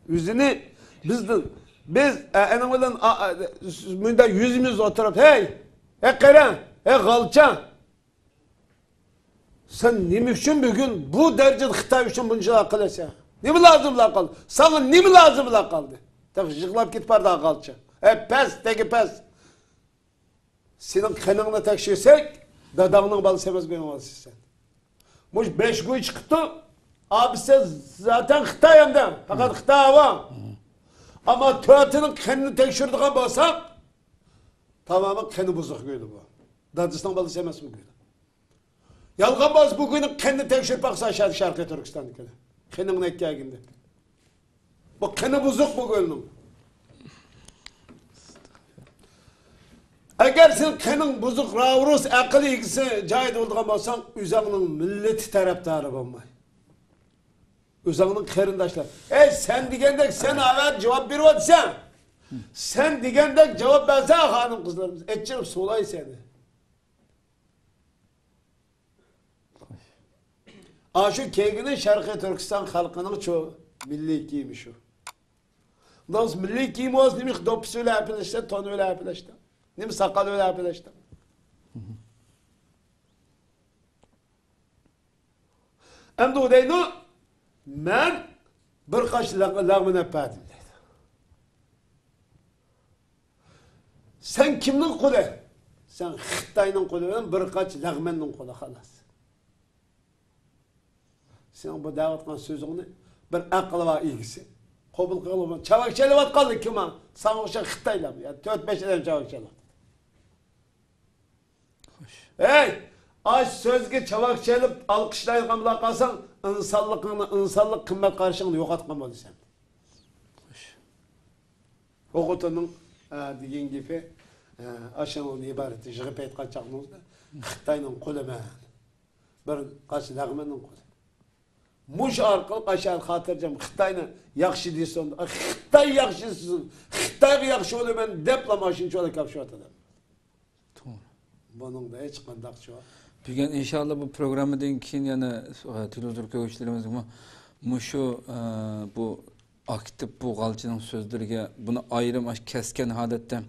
Yüzünü biz enam bilen yüzümüz oturup hey Keren, Galçan sen nimi için bugün bu derecede Xitay için bunca akıl etse? Nimi lazımla kaldı? Sana nimi lazımla kaldı? Tak jıglap git barda Galçan. Pes, teki pes. Senin kanını tekşirsek dadağının balı sevmez benim olsun sen. Muş 5 gün çıktı. Abi sen zaten Xitay hem de. Fakat Xitay var. Ama tüyatının kanını tekşirdiğine basak tamamen kanı bozuk göydü bu. Dadısından balı sevmez mi göydü? Yalğanbaz bugünün kanını tekşirip baksa aşağı Şarkı Türkistan'daki. Kanının ekkâginde. Bu kanı bozuk bu gölünün. Eğer sen kanın bozuk, ravrus, akıl ilgisi cahit olduğun olsan, üzerinin milleti taraftarı olmay. Üzerinin kerindaşlar. Sen digendek sen evet cevap veriyorsan, sen digendek cevap versene hanım kızlarımız. Etçirim solay seni. Şu keginin Şarkı Türkistan halkının çoğu milli giyimi şu. Nasıl milli giyimi olsun demiş, dopsu öyle yapılıştı, tonu öyle yapılıştı. Nim sakal öyle yapılıştı. Hem de o deydi, ben birkaç lağmını öpmedim dedi. Sen kimnin kulu? Sen Xitay'nın kulu, birkaç lağmenin kulu halas. Sen bu davatkan sözünü bir akıl var ilgisi. Kabul kılma. Çavak çelevat kaldı ki ma. Sana okşa Xitay'la mı? 4-5 eden çavak çelevat. Hey! Aç sözge çavak çelip alkışlayın kalsan insanlık kıymet karşılığını yok atmamalı sen. Okutunun diyen gibi aşağıdan ibareti jığıp etken çağınızda Xitay'nın kulu men. Bir kaç lağmenin kulu. Muş arkalık aşağı hatırlayacağım. Xitay'ını yakşı diyorsun. Xitay yakşısın. Xitay'ı yakşı oluyor ben depla maşın çoğu kapşı atalım. Bunun da hiç kandak çoğu. Bugün inşallah bu programdan keyin yana televizor köşklerimiz şu bu aktif bu galçının sözleriga bunu ayrım kesken holatda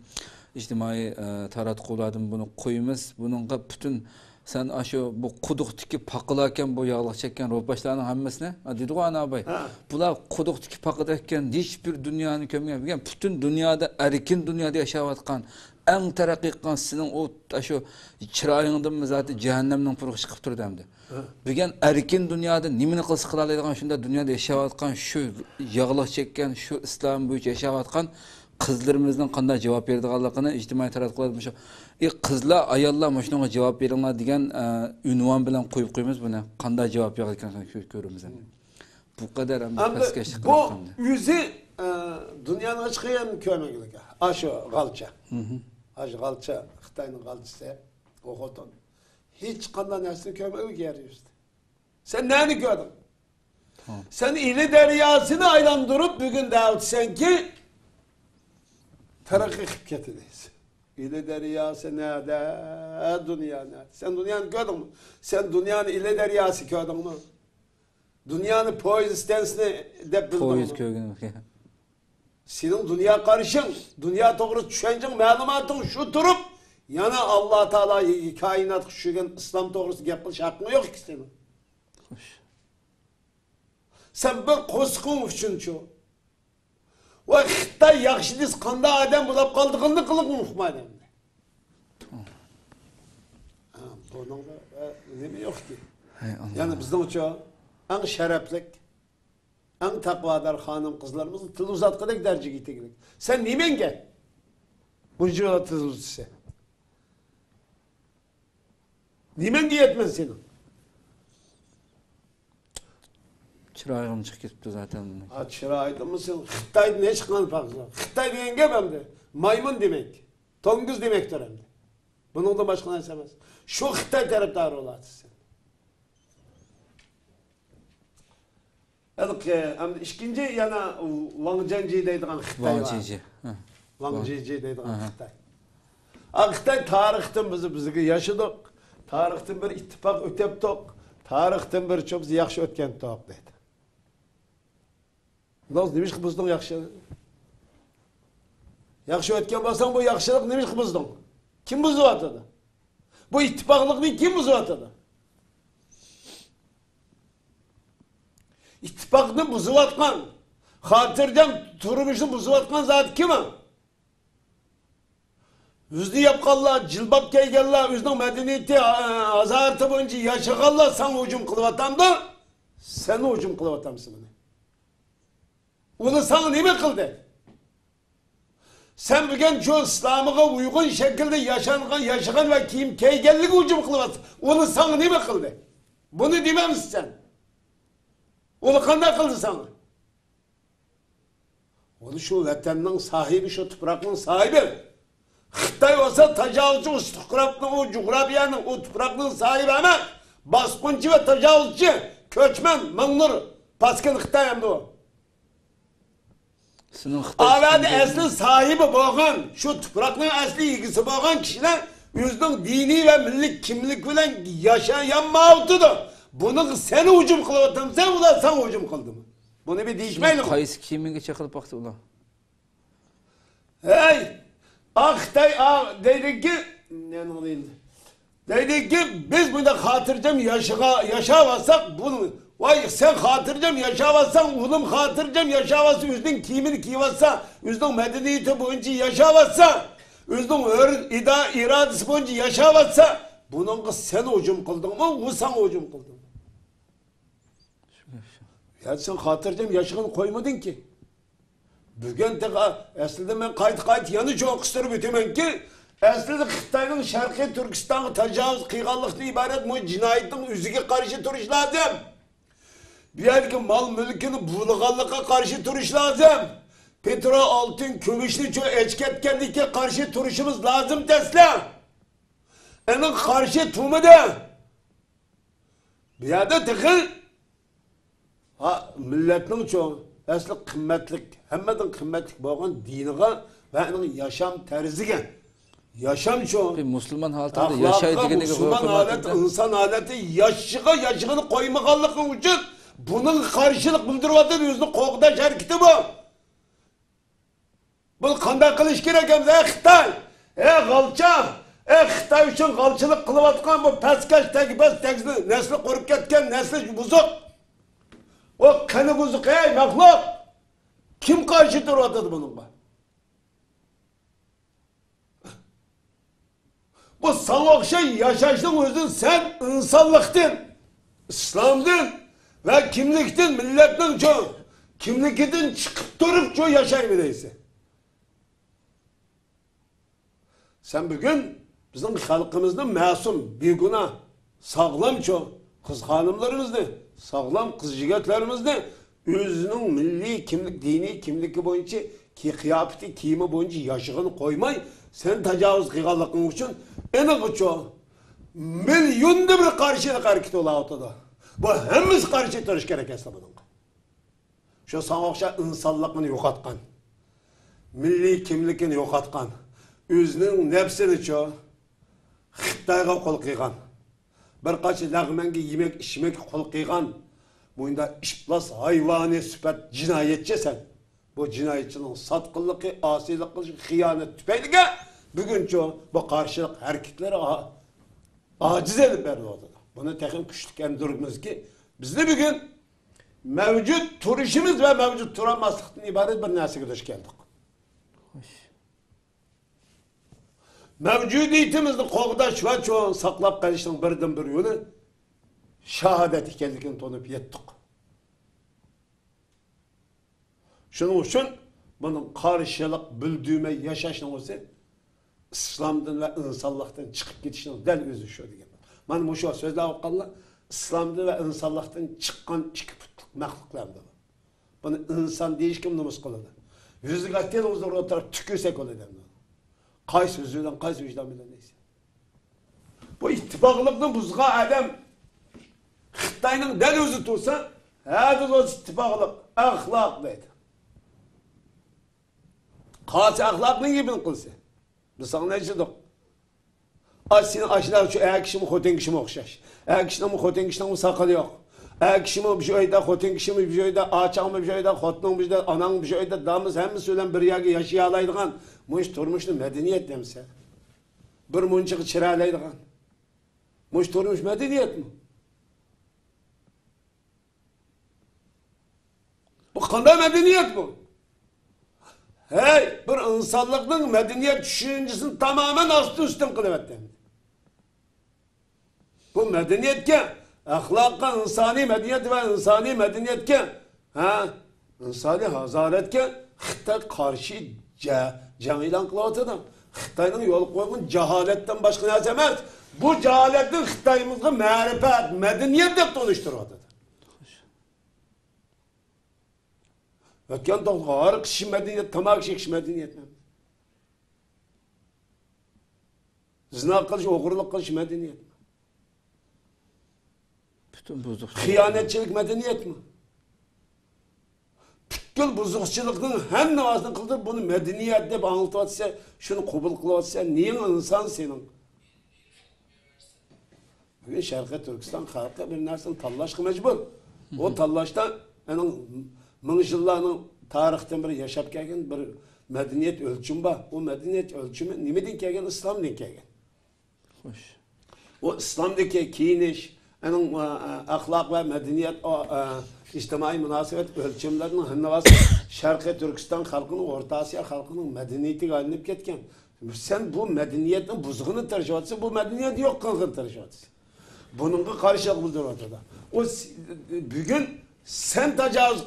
ijtimoiy taratqulardan bunu qo'yamiz. Buningga bütün sen aşu bu quduqdiki paqılarken bu yağlıq çekken ro'paşlarning hammasini dedi ana abay. Bular quduqdiki paqıda ekan hiçbir dünyanın kömgen bütün dünyada erkin dünyada yaşayotgan en taraqqiy qilgan sizning o aşu chiroyingdan zaten cehennemning purg'i chiqib turdi hamda. Bugun erkin dünyada nimani qilsa qila oladigan shunda dunyoda yashayotgan shu yağlıq çekken shu islom bo'yicha yashayotgan qizlarimizning qanday javob beradiganligini ijtimoiy taratqular shu qizlar ayollar mana shunga javob beringlar degan unvon bilan qo'yib qo'yamiz buni qanday javob berar ekan ko'ramiz. Bu qadar ham paskashlik bu yüzü dünyanın çıkıyan kömeklik. Aşo galça. Aşo galça Xitayning galçısı o xotin. Hiç qanday narsa kömeklik yarayıştı. Sen neni gördün? Sen ili deryasını aylandırıp bugün dağıtsan ki terakki qilib ketdingiz. İli deryası nerede? Dünya nerede? Sen dünyanı gördün mü? Sen dünyanın ili deryası gördün mü? Dünyanın poyuz istensini dep bildin mi? Poyuz kögünü. Senin dünya karışın, dünya doğru düşüncen, malumatın şu durup, yana Allah Teala kainat kuşugen İslam doğrusu yapılış hakkın yok ki senin. Sen bir koskun üçün şu. Ve Xitay yakşıdız kanda adam bulap kaldığını kılıp unutmadı. Bunun da önemi yok ki. Yani bizden uçağı en şereflik, en takvadar hanım kızlarımızın tıl uzatkadak derece gittik. Sen nimen gel? Bunca yola tıl uzatsa. Nimen giyetmez senin? Çırağım çıkıp gitti zaten. Çırağıydı mısın? Xitay'da ne çıkan farkı? Xitay diyenge ben de maymun demek. Tonguz demektir hem de. Bunun da başka ne sevmez. Şu Xitay taraftarı olasın sen. Yani ikinci yana Wang Zhenji deydiğin Xitay var. Wang Zhenji deydiğin Xitay. Xitay tarixten bizi yaşadık. Tarixten bir ittifak öteptik. Tarixten bir çok yaxşı ötken tok deydi. Naz demiş ki bizdin yaxşı. Yaxşı ötken basan bu yaxşılık demiş ki bizdin. Kim buzu atıdı? Bu ittifaklıkını kim buzu atıdı? İttifakını buzu atkan, hatırcan turmuşunu buzu atkan zat kim o? Üzdü yapkallar, cilbap keygellar, üzdün medeniyeti azartı boyunca yaşakallar sana hücum kılıvatam da sen hücum kılıvatamsın bunu. Onu sana ne mi kıldı? Sen bugün şu İslam'a uygun şekilde yaşayan ve kim keygellik hücum kılıvatsın. Onu sana ne mi kıldı? Bunu dememişsin sen. Onu kanday kıldı sana? Onu şu vatanın sahibi, şu toprakın sahibi. Xitay olsa tecavüzcü, istikrarının, o coğrafyanın, o toprakının sahibi ama baskıncı ve tecavüzcü, köçmen, Mangnur, Paskin Xitay hem de o. Avadi asli sahibi boğan, şu toprakının asli ilgisi boğan kişiler yüzden dini ve milli kimlik bilen yaşayan mağdudu. Bunu sen hücum kılıvatan, sen ulan sen hücum kıldı mı? Bunu bir değişmeyelim. Kayısı kiminge çakılıp baktı ulan? Hey! Xitay dedi ki, ne değildi? Dedi ki biz burada hatırcam yaşavazsak bunu, vay sen hatırcam yaşavazsan, oğlum hatırcam yaşavazsa, üzdün kimini kiyvazsa, üzdün medeniyeti boyunca yaşavazsa, üzdün iradesi boyunca yaşavazsa, bunun sen hücum kıldın mı, o sen hücum kıldın mı? Ya sen hatırcam yaşını koymadın ki. Bugün de aslında ben kayıt yanı çok kıstırıp ötemen ki aslında Xitay'ın Şarkı Türkistan'ı tecavüz kıygallıklı ibaret bu cinayetin üzüge karşı duruş lazım. Bir yer ki mal mülkünü bulgallığa karşı duruş lazım. Petrol, altın, kömüşlü çoğu eçketkenlikle karşı duruşumuz lazım Tesla. Onun karşı tumu da bir yerde tıkıl Ha milletning çoğu asli qimmatlik, hammadan qimmatlik bo'lgan diniga va uning yasham tarziga, yasham çoğu. Bir Müslüman halkında yaşaydiginiga Müslüman aleti, insan aleti yaşığını koymaganlığı için bunun karşılık bildiriyotgan o'zini qo'g'dash harakati bu. Bu qanday qilish kerak emas, Xitoy? G'alcha, Xitoy uchun g'alchilik qilayotgan bu pastkash tagibas tagni nasli qurib ketgan, nasli buzuq. O qani buzuq, maxluq. Kim qarshi turadi bunga? Bu sana okşay yaşaşın özün sen insanlıktın, İslam'dın ve kimliktin, milletin çoğu. Kimliktin çıkıp durup çoğu yaşayabilirsin. Sen bugün bizim halkımızda masum, bir günah, sağlam çoğu. Kız hanımlarımızda, sağlam kız jigitlerimizde özünün milli kimlik, dini kimlik boyunca ki kıyafeti, kiyimi boyunca yaşığını koymay, sen tecavüz kıygallıkın için eni çoğu. Milyonda bir karşılık hareket ola ortada. Bu hemiz karşı duruş gerek hesabının. Şu sana okşa insanlıkını yok atkan. Milli kimlikini yok atkan. Özünün nefsini çoğu. Xitayga kol kıygan. Bir kaç lağmengi yemek içmek kol kıygan. Bunda işplas hayvani süpet cinayetçi sen. Bu cinayetçinin satkınlığı, asilik kılışı, hıyanet tüpeylige bugün çoğu bu karşılık hareketleri aciz edip verdi ortada. Bunu tekin küçük endurumuz ki bizde bugün mevcut turişimiz ve mevcut turamazlıktan ibaret bir nesile düş geldik. Mevcudiyetimizni qo'g'dash va çoğun saqlab qolishning birdan bir yo'li shahodat ekanligini tonib yetdik. Shuning uchun bunun qarşılık bildirmay yashashning o'zi islomdan va insonlikdan chiqib ketishning dal o'zi shu degan. Mana bu shu so'zlar o'qillar islomdan va insonlikdan chiqqan ikki putlik maxluqlardir. Buni inson deyish kim nomus qiladi? Yuziga televizor o'tirib tükürsak bo'ladi. Qaysi sözüden, qaysi vicdan bilen neyse. Bu ittifaklıktan buzga adam Xitayning dal o'zi tursa, hadi o ittifaklık, ahlak deydi. Qaysi ahlakni gibi qilsa. Biz sana ne dedik? Senin aşılar şu kişimi, xotin kişimi o'xshash. Kişinin xotin kişinin sakalı yok. Kişimi bir joyda, xotin kişimi bir joyda, ağaçağımı bir joyda, xotinin bir joyda, anang bir joyda, damız hemimiz söylen bir yerga yaşayalaydigan muş turmuşni medeniyet demse. Bir munchiq chiralaydigan. Muş turmuş medeniyet mi? Bu qanday medeniyet bu? Hey, bir insonlikning medeniyet düşüncesini tamamen astı üstün kılıvetdi. Bu medeniyetke ahlakka, insani medeniyet ve insani medeniyetke, insani hazaretke Xitay karşı can ilan kılavatı Xitay'ın yol koygun cehaletten başka ne emez. Bu cehaletin Xitay'ımızı marifet, medeniyet de tanıştırıyordu. Ötken de ağır kişi medeniyet, tamak kişi medeniyet mi? Zina kılış, okurluk kılış medeniyet mi? Hıyanetçilik medeniyet mi? Bütün bozukçılıkın hem namazını kıldır bunu medeniyet deyip anlatıvatsa, şunu kabul kılavatsa, niye insan senin? Bugün Şarkı Türkistan halkı bir nersini tallaşkı mecbur. O tallaşta ming yıllarının tarihten beri yaşap gelgen bir medeniyet ölçümü var. O medeniyet ölçümü nimeden gelgen? İslam'dan gelgen. Hoş. O İslam'daki kiyiniş, ahlak ve medeniyet, içtimai münasebet ölçümlerinin hınnavası Şarkı Türkistan halkının, Orta Asya halkının medeniyeti galinip ketken. Sen bu medeniyetin buzğunu tercümatısın, bu medeniyet yok kılgın tercümatısın. Bununla karşılık bildiriyor da. O bugün sen tecavüz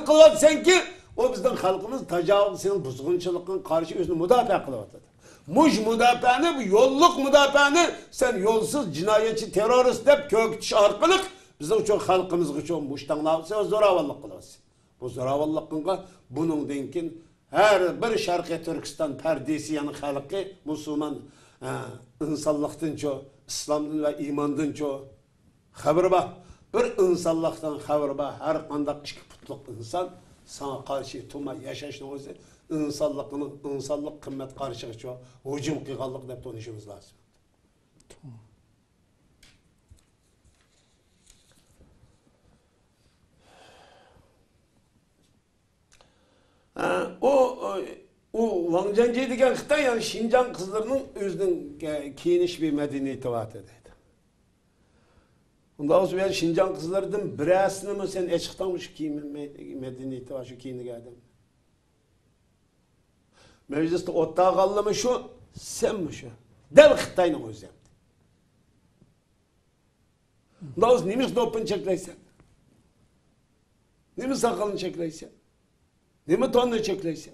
kılıvatsan ki o bizden halkımız tecavüz senin buzğunçılıkın karşı özünü müdafaa kılıvatır. Muş müdafaanı, yolluk müdafaanı sen yolsuz cinayetçi terörist deyip kökütüş arkalık bizim çok halkımızı çok muştanlavsa zoravallık kılıyoruz. Bu zoravallıkınca bunun denkin her bir Şarkı Türkistan perdesi yanı halkı Müslüman insanlıktan çok, İslam'dan ve imandan çok haber bak. bir insonlikdan xabar bor. Har qanday ikki putliq inson sana qarshi turmay yashashning o'zi insonlik qimmat qarshiga hujum qilganlik deb tanishimiz lozim. O Wang Zhenji degan Xitoy yani Şinjan kızlarının özünün kiyiniş bir medeniyeti var dedi. Ondan sonra ben Şinjan kızlarından birisini mi sen açıktanmış kimin medeniyeti var şu kiyiniga adam. Mecliste ottağa kaldı mı şu sen mi şu? Del Xitoyning o'zi. Ondan sonra nimiz dopun çeklaysan? Nimiz sakalını çeklaysan? Nimi tonunu çeklaysan?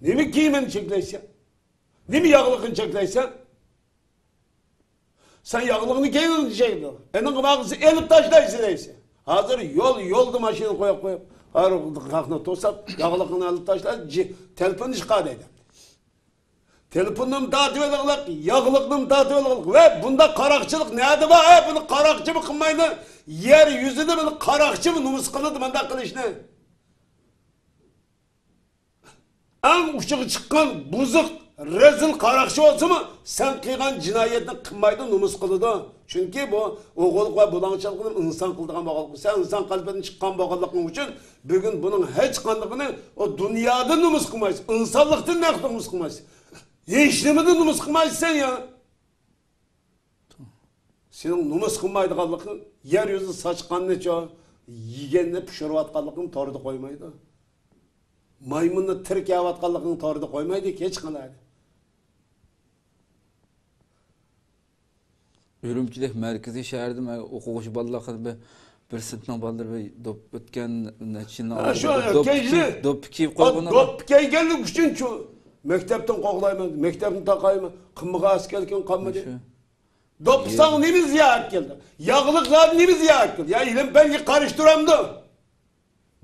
Nimi kiyimini çeklaysan? Nimi yağlıkını çeklaysan? Sen yağlığını giyin çekle. Enin kımağısı elip taşlayısı neyse. Hazır yolda maşını koyup kalkına tosap yağlığını alıp taşlayıp telefonu çıkar dedi. Telefonum dağıtıp edelim, yağlığını dağıtıp edelim. Ve bunda karakçılık nerede var? Bunu karakçı mı kılmayını? Yeryüzünde bunu karakçı mı numus kılıdı bunda kılıç ne? En uçuğu çıkan buzuk, rezil karakçı olsa mı sen kıygan cinayetini kılmaydı numus kılıdı. Çünkü bu oğuluk ve bulançalıkını insan kıldığın bağlılık. Sen insan kalbinin çıkan bağlılığın için bugün bunun hiç kanlığını o dünyada numus kılmayız. İnsanlıktan ne kadar numus kılmayız? Yeşlimini numus kılmayız sen ya. Senin numus kılmaydı kallıkın yeryüzü saçkanını çoğu yigenini pişirip atkallıkın tordu koymaydı. Maymunni tirik yavatqanligini torida qo'ymaydi hech qiladi. Ürümçilik merkezi şehirde o'quvchi bolalar bir sinfning bolalari dop o'tgan natijani shu dop kiyib qo'ygan. Dop kiyganlik uchun shu maktabdan qo'g'layman, maktabni taqayman, qimmiga askerlikni qolmadi. Dop sang nima ziyorat keldi? Yog'liqlar nima ziyorat keldi? Ya ilim belki qarishtiramdi.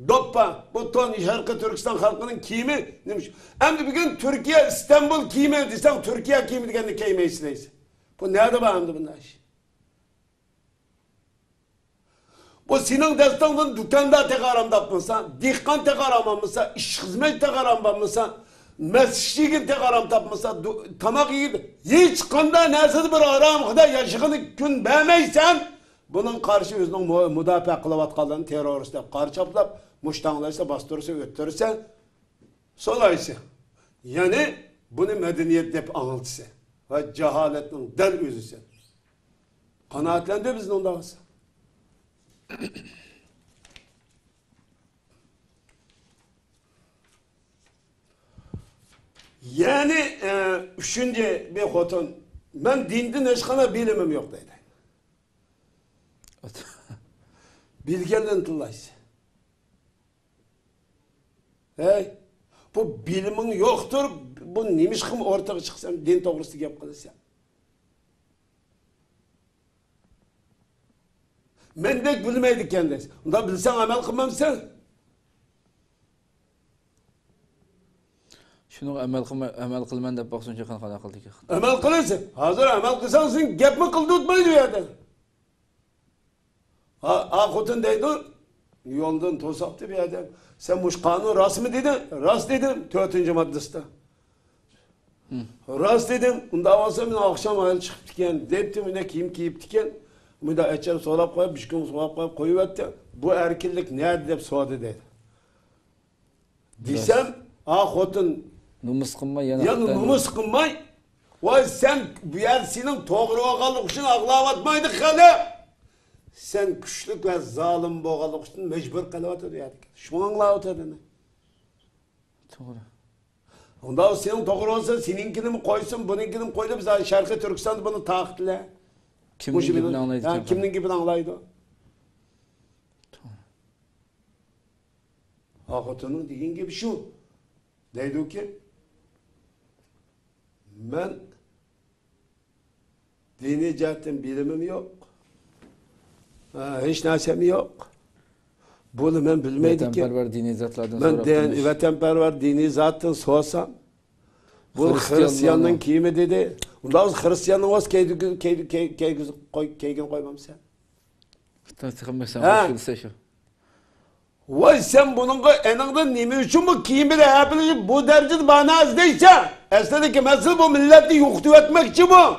Doppa, bu ton Şarkı Türkistan halkının kiyimi demiş. Hem de bugün Türkiye, İstanbul kiyimi desem Türkiye kiyimi dikenini giymeysiz. Bu nerede bağımdı bunlar? Bu senin destanın dükkanda tek aram tapmışsa, dikkan tek aramammışsa, iş hizmet tek aramammışsa, mesleğin tek aram tapmışsa, tamak yiydi. Hiç kanda nesil bir aram kadar yaşını gün beğenmeysen, bunun karşı özünün müdafaa kılavatkalığını teröristler karşı çaplap, muştanlarsa, bastırırsa, öttürürse, solaysa. Yani bunu medeniyet hep anıltısı. Ve cehaletin del özüsü. Kanaatlendi bizden onda olsa. Yani üçüncü bir hotun, ben dindin eşkana bilimim yok dedi. Bilgenden tıllaysa. Hey, bu bilimin yoktur, bu neymiş kim ortaya çıksam, din doğrusu yap kılırsa. Men de bilmeydik kendisi. Onda bilsen amel kılmamsan. Şunu amel kılman deb baksunca qana qildik. Amel kılırsın. Hazır amel kılsan sen gap mi kıldı tutmaydı yerden. Ha kutun deydi, yoldan tosaptı bir adam. Sen bu kanun rast mı dedin? Rast dedim, 4. maddesinde. Rast dedim, bunda olsa ben akşam ayıl çıkıp diken, deptim ne kiyim kiyip diken, bu da açar solap koyup, bir gün solap koyup koyuverdi. Bu erkillik nerede dep soğudu dedi. Desem, kutun numus qilmay yani numus qilmay, vay sen bu yer senin doğru olganlık için ağlavatmaydı hali. Sen güçlük ve zalim boğalık için mecbur kalıvatır yani. Şunu anlavatır yani. Doğru. Onda senin doğru olsa seninkini mi koysun, bununkini mi koydu, biz Şarkı Türkistan'da bunu takdirle. Kimnin gibi anlaydı? Yani kimnin gibi anlaydı? Hakikaten dediğin gibi şu. Deydi ki, ben dini cihetten bilimim yok. Hiç narsem yok. Bunu ben bilmeydim ki. Vatanperver dini zatlardan Ben vatanperver dini zattan soğusam, bu Hristiyanın kimi dedi, Unda biz Hristiyanın oz keygen koymamsa. Xitoy chiqmaysan, Ha. qo'shilsa shu. Vay sen bununla eninde nime için bu kiyimi de yapılıyor bu derecede bana azdıysa aslında ki mesela bu milleti yoktu etmek için bu.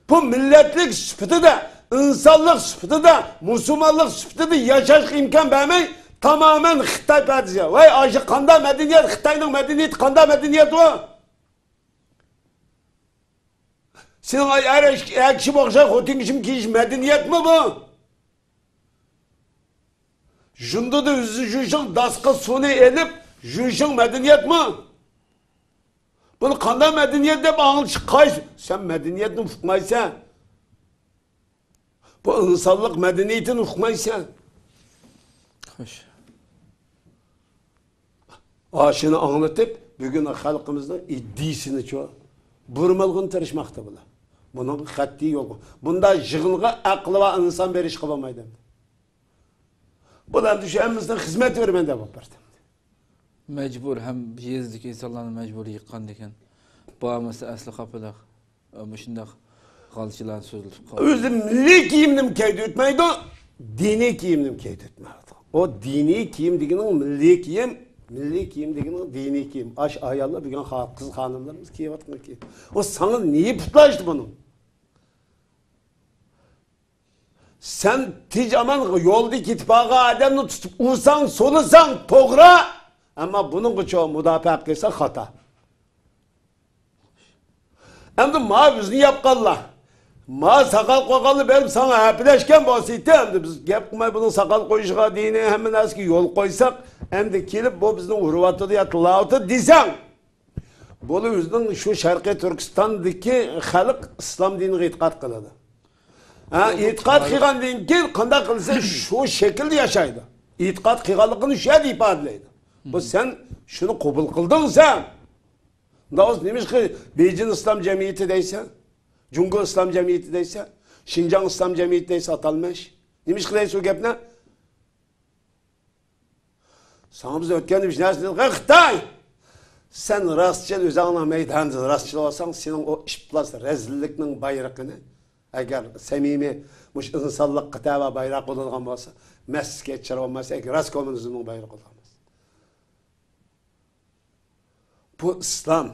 Bu milletlik sıfatı da insanlık sıfatı da Müslümanlık sıfatı da yaşaş imkan vermeyi tamamen Xitay padişahı. Vay aşı kanda medeniyet Xitay'ın medeniyeti kanda medeniyet o. Senin her kişi bakacak hotin kişim kiş medeniyet mi bu? Junda da juşun daska sonu elip juşun medeniyet mi? Bunu kanda medeniyet de bağlı çıkay. Sen medeniyetin ufukmaysan. Bu insanlık medeniyetin ufukmaysan. Xo'sh. Aşını anlatıp bugün halkımızın iddisini çoğu. Burmalgın tırışmakta bula. Bunun xatti yok. Bunda jığınға aklı ve insan beriş kılamaydı. Bular düşemizden hizmet vermende bu parti. Mecbur hem yezdeki insanlarni mecbur yıqqan ekan. Bu mesela asli kapılaq. Ama shundaq qalchilar so'zilib qoldi. Özüm milli kiyimnim keydi etmeydi, dini kiyimnim keydi etmeydi. O dini kiyim degenin milli kiyim degenin dini kiyim. Aş ayarla bugün kız hanımlarımız kiyevatkan kiyim. O sana niye putlaştı bunun? Sen ticaman yoldaki ittifaqa adamını tutup ursan, solusan, toğra. Ama bunun çoğu müdafaa etsen hata. Hem de ma bizni yapqanlar. Ma sakal koygalı benim sana hepileşken basiti hem de biz gep kılmay bunun sakal koyuşuna dini hemen eski yol koysak hem de kelip bu bizden urvatı ya tılavutı diysen. Bunu bizden şu Şarkı Türkistan'daki halk İslam dinine itikat kıladı. Ha, itikat kıygan deyin ki kanda kılsa şu şekilde yaşaydı. İtikat kıygalıkını şöyle ifadeleydi. Bu sen şunu kabul kıldın sen. Dağız demiş ki Beijing İslam Cemiyeti deyse, Cungu İslam Cemiyeti deyse, Şincan İslam Cemiyeti deyse atalmış. Demiş ki deyse o gep ne? Sana bize ötken demiş, neresi dedik? Xitay! Sen rastçıl özağına meydanı rastçıl olsan, senin o işplas rezillikinin bayrağını, eğer semimi, muş insanlık kıtava bayrak olurgan olsa, meske çar olmasa, rast komünizmin bayrak olurgan. Bu İslam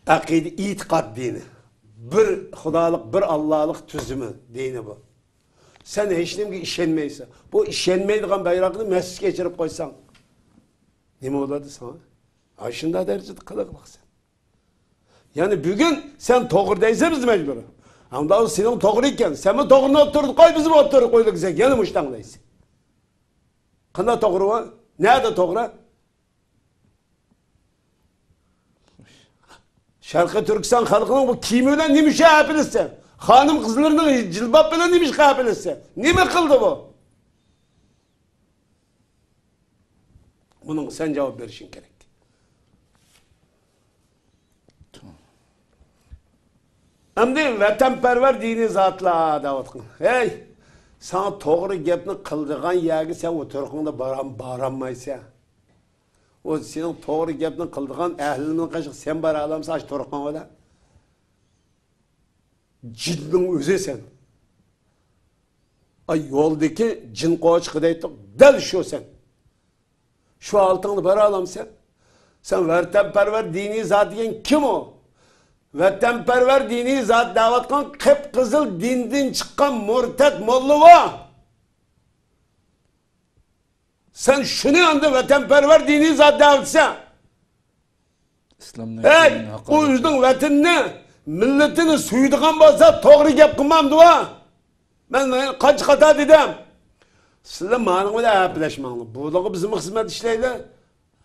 akide itikat dini. Bir Xudalık, bir Allah'lık tüzümü dini bu. Sen hiç neyim ki işenmeyse, bu işenmeydiğin bayrağını mescid geçirip koysan, ne mi oladı sana? Aşında derecede kılıklık sen. Yani bugün sen doğrudaysa biz mecbur. Ama da senin doğru iken, sen mi doğruna oturduk koy, bizim oturduk koyduk sen, yine muştandaysın. Kında doğru var? Nerede doğru? Şarkı Türkistan halkının bu kimiyle nimiş yapılırsa, hanım kızlarının cilbap bile nimiş yapılırsa, ne mi kıldı bu? Bunun sen cevap verişin gerek. Şimdi vatanperver dini zatla davatın. Hey, sana doğru gepni kıldırgan yagi sen o Türk'ünde baranmaysa. O senin doğru gepni kıldırgan ehlinin kaşık sen bara alamsa aç Türk'ün o da. Cinnin özü sen. Ay yoldaki cin koç kıdaytık del şu sen. Şu altını bara alamsa. Sen vatanperver dini zat diyen kim o? Vatanperver dini zat davatkan kıpkızıl dinden çıkan murtet mollu var. Sen şunu andı vatanperver dini zat davatsa. Hey, o yüzden vatanını, milletini suyduğun bolsa doğru gep kılmamdı va. Ben kaç kata dedim. Sizler manı bile yapılaşmanlı. Buğdağı bizim hizmet işleyle.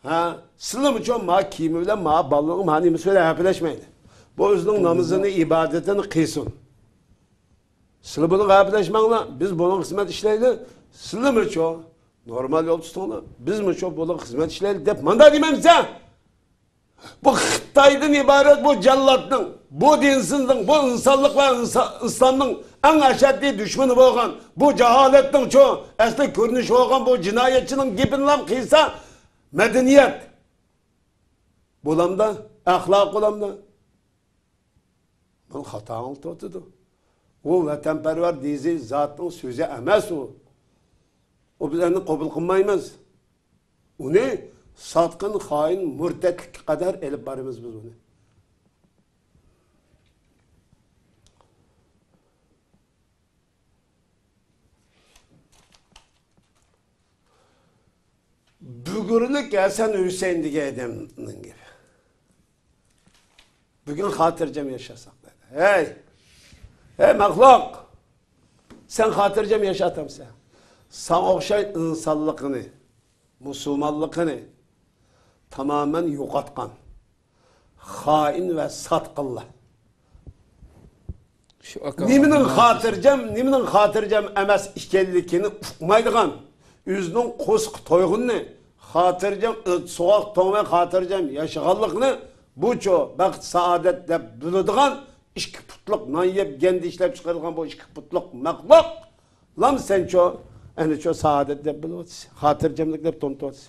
Ha, sizler mi çok ma kimi bile ma ballığı ma neyimi söyle yapılaşmaydı. Bu yüzden namazını, ibadetini kıysın. Sizler bunu yapılaşmanlı. Biz bunun hizmet işleyle. Sizler mi çok normal yol tutanlı. Biz mi çok bunun hizmet işleyle deyip manda demem sen. Bu Xitay'dan ibaret bu cellatın, bu dinsizliğin, bu insanlık ve İslam'ın en aşağıdaki düşmanı olan, bu cehaletin çoğu, asli görünüş olan bu cinayetçinin gibinden kıysa medeniyet. Bulamda, ahlak bulamda. Onun hatanı tutudu. O vatanperver dizi zatın sözü emez o. O bizlerini kabul kılmayımız. O ne? Satkın, hain, mürtetlik kadar elip barımız biz onu. Bugünlük Hasan Hüseyin diye adamın gibi. Bugün hatırcam yaşasak dedi. Hey mahluk! Sen hatırcam yaşatam sen. Sana okşay insanlıkını, musulmanlıkını tamamen yoğatkan. Hain ve satkınla. Niminin hatırcam emes işkellikini ufmaydıgan. Üzünün kusuk toyğunni, hatırcam, soğuk toğmen hatırcam yaşağanlıqni bu ço, baxt saadet dep biladigan iki putluk nan yep kendi işlep çıkarılgan bu iki putluk mahluk. Lam sen ço, eni ço saadet dep biladigan, hatırcamlık dep tontuadigan.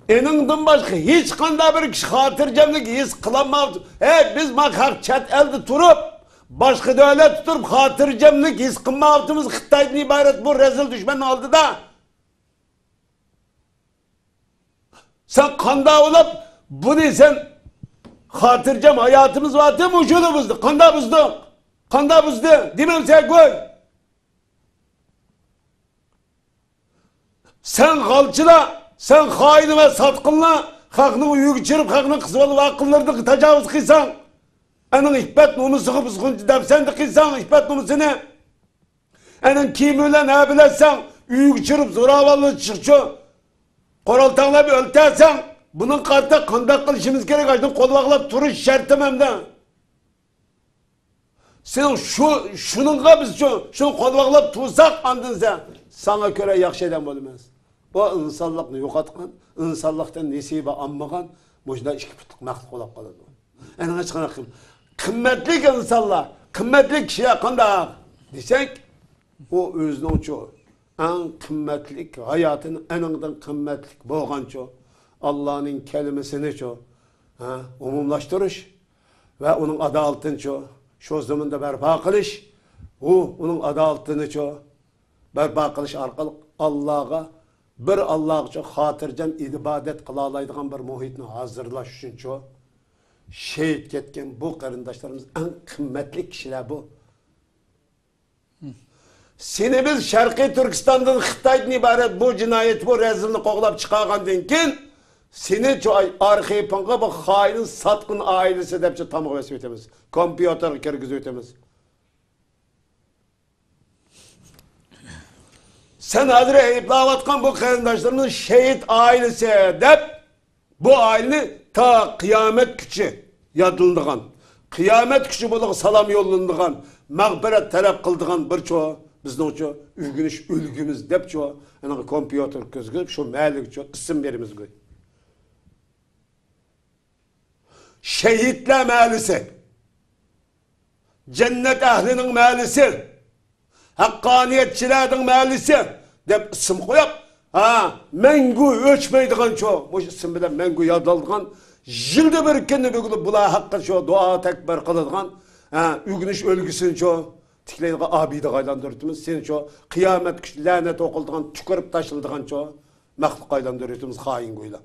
Eningden başka hiç kanda bir kişi hatırcamlık his kılanmaz. Biz makar çat elde turup, başka devlet tutup hatırcamlık his kılmağımız Xitay'dan ibaret bu rezil düşmanın aldı da. Sen kanda olup bunu sen hatırcam hayatımız vardı mı ucunumuzdu? Kanda buzdu. Kanda buzdu. Demem sen gör. Sen kalçıla, sen haini ve satkınla halkını uyuğu geçirip halkının kısmalı akıllarını tecavüz kıysan. Onun ihbet numusunu buzguncu depsen de kıysan ihbet numusunu. Onun kimiyle ne bilesen uyuğu geçirip zoravallı çıkçı. Koraltanla bir öltersen bunun kartı kandak kılışımız gerek. Aydın kolvakla duruş şertim hem de. Sen şununla biz şunu kolvakla tursak andın sen. Sana göre yakşı eden olmaz. O insanlıkını yok atkan, insanlıktan nesibe anmagan, mojda iki putluk mahluk olap kaladı. En açık akım. Kımmetlik insanlar, kımmetlik kişiye kandak desek, o özünün çoğu. En kımmetlik, hayatın eninden kımmetlik boğan çoğu. Allah'ın kelimesini çoğu. Umumlaştırış ve onun adı altın çoğu. Şu zamanda berpa kılış, onun adı altını çoğu. Berpa kılış arkalık Allah'a bir Allah'a çok hatırcam ibadet kılalaydıgan bir muhitini hazırlaş üçün çoğu. Şehit ketken bu karındaşlarımız en kımmetli kişiler bu. Seni biz Şarkı Türkistan'dan Xitay'dan ibaret bu cinayet, bu rezilini qoğlap çıkargandan keyin seni çoğu arxivanga bu hainin satkın ailesi depçe tamıq vesip ötemiz. Kompüter kirgiz ötemiz. Sen hazır eyiplayatkan bu karındaşlarımızın şehit ailesi dep bu aileni ta kıyamet küçü yadıldıgan. Kıyamet küçü buluq salam yollandıgan, mağberet talep kıldıgan bir çoğu bizden çoğu ülgünüş ülgümüz dep çoğu kompüter közgüp şu məhəllik çoğu isim verimiz koy. Şehitler məhəllisi, cennet ehlinin məhəllisi, hakkaniyetçilerin məhəllisi dep isim koyup, mengu ölçmeydiğen çoğu, bu isim bilen mengu yadıldıgan, jilde bir kendi bugülü bula hakkı çoğu dua tekber kılıdığan, ülgünüş ölgüsün çoğu, tikleydiğen abide aylandırıtımız, seni çoğu, kıyamet küçü, lanet okulduğan, tükürüp taşıldığan çoğu, məxluq aylandırıtımız hain koyla.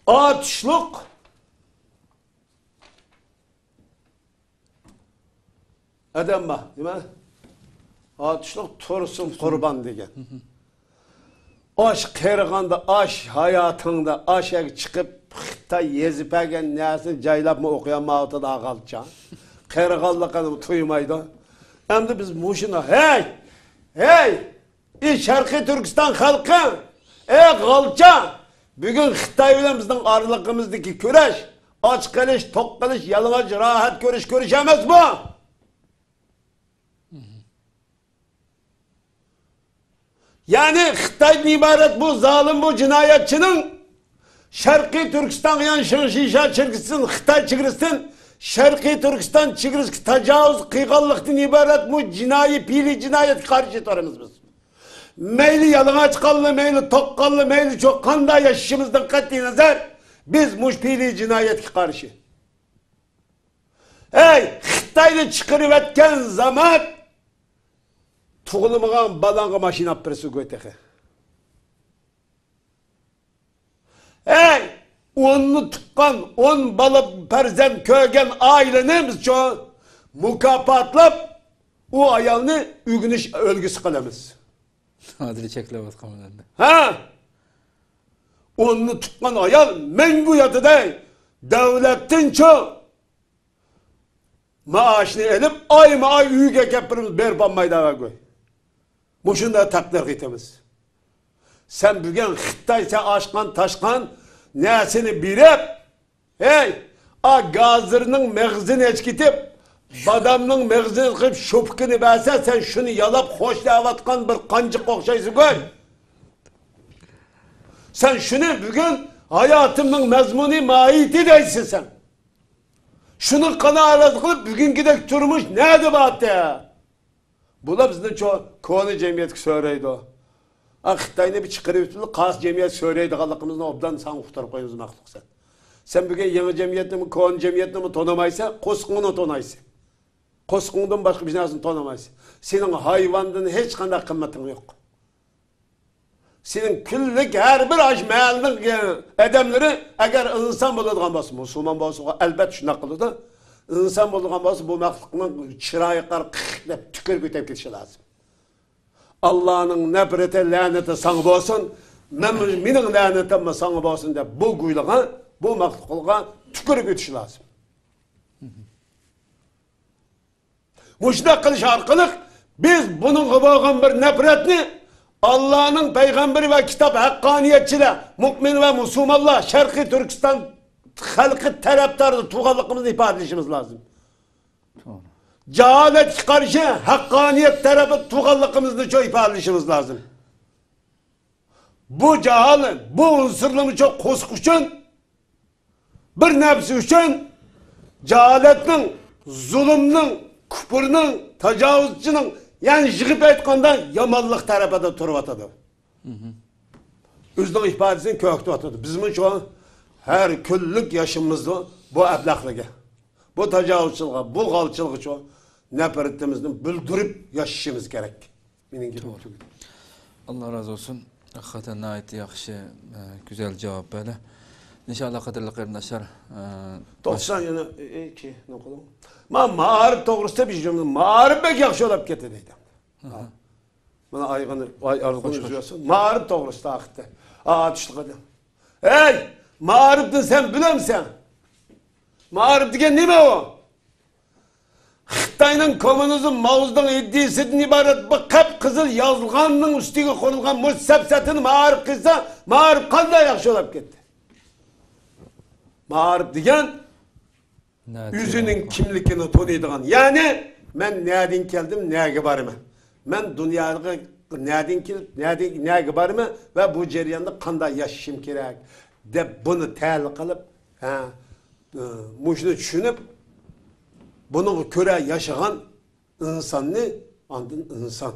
Atışlık, adam var, değil mi? Atışlık tursun kurban degen. Aş kırganda, aş hayatında, aşağı çıkıp Xitay yezipegen nesin caylap mı okuyan mağatıda ağalcan. Kırganlıqını tuymaydı. Hem de biz muşuna, hey, Şarkı Türkistan halkı, galca, bugün Xitay ile bizden aralığımızdaki köreş, aç kılış, tok kılış, yalıngaç, rahat görüşemez bu. Yani Xitay'dan ibaret bu zalim, bu cinayetçinin Şarkı Türkistan yanşın şişa çirgisinin Xitay çirgisinin Şarkı Türkistan çirgisi tecavüz kıygallıktan ibaret bu cinayi pili cinayet karşı tarımız biz. Meyli yalıngaç kallı, meyli tok kallı, meyli çok kanda yaşışımızdan katli nazar Biz muşpili cinayetki karşı. Ey, Xitay'ı çıkarıp etken zaman tuğulumağın balanga maşina apırsı göteki. Ey, onu tutkan, on balı perzent kögen aileniz çoğu mukapatlap o ayağını ügünüş ölgüsü kılamız. Adili çeklevat kameranda. Ha? Onu tutkan ayal menbuyatı değil. Devletin çoğu maaşını elip ay üyge kepirimiz berban maydana koy. Bu şunda takdir etimiz. Sen bugün Xitay sen aşkan taşkan nesini birip hey gazırının mağzını eçkitip badamның mağzını kıyıp şopkini versen sen şunu yalap hoşlavatkan bir kancık okşaysı koy. Sen şunu bugün hayatımın mezmuni mahiyeti deysin sen. Şunu kana arası kılıp bugünküdek turmuş neydi battı ya? Bu da bizden çok konu cemiyet söyleydi o. Xitay'ını bir çıkarıp kas cemiyet söyleydi kalıqımızın obdan sana uxtarıp koyumuz mahluk sen. Sen bugün yeni cemiyetini mi, konu cemiyetini mi tonamaysa, koskuğunu tonaysın. Koskuğundan başka bir şeyini tonamaysa. Senin hayvandan hiç kadar kıymetin yok. Senin küllük her bir aş mealinin edemleri eğer insan bulduğun olsa, Müslüman olsa elbette şuna kılıdı. İnsan bulduğun olsa bu mahlukun çırayı kırıp tükürüp ötep gitişi lazım. Allah'ın nefreti, laneti sana olsun, benim lanetim sana olsun de bu guyluğa, bu mahlukluğa tükürüp ötüşü lazım. Muşda kılış arkalık biz bunun kıvağın bir nefretini Allah'ın peygamberi ve kitap hakkaniyetçiler, mümin ve Müslümanlar, Şerqi Türkistan halkı taraftarı tuğalıkımızı ifade edişimiz lazım. Cehalet karşı hakkaniyet tarafı tuğalıkımızı çok ifade edişimiz lazım. Bu cehalet, bu unsurluğu çok koskuşun, bir nefsi üçün cehaletin, zulümün, küfürünün, tecavüzcünün yani jigip aytqanda yamanlık tarafı da turib atadı. Özünün ifadesini köktü atadı. Bizim şu her küllük yaşımızda bu ahlaklığa, bu tecavüzçılığa, bu galçılığa şu nefretimizden bildirip yaşayışımız gerek. Benim gibi. Allah razı olsun. Hakikaten nayet yaxşı, güzel cevap böyle. İnşallah kadirli qarindaşlar. 90 yana ki ne qolum? Ma'arif to'g'risida bir cümle ma'arif bek yaxshi olib ketdi deydi. Mana ayg'ini üzüyorsun. Ma'arif to'g'risida haqda. Tushliqida. Hey, ma'arifni sen bilamsan? Ma'arif degan nima o? Xitoyning kommunizm mavzudan iddisidan iborat bir qip-qizil yozilganning ustiga qo'yilgan mutsabsatini ma'arif qilsa, ma'arif qanday yaxshi olib ketdi? Ma'arif degan yüzünün kimlikini tanıydıgan. Yani ben nereden geldim, nereye varım? Ben dünyada nereden gelip, nereye varım ve bu cereyanda qanday yaşayışım gerek de bunu təhliq qılıp, muşunu düşünüp, bunu köre yaşayan insanını andın insan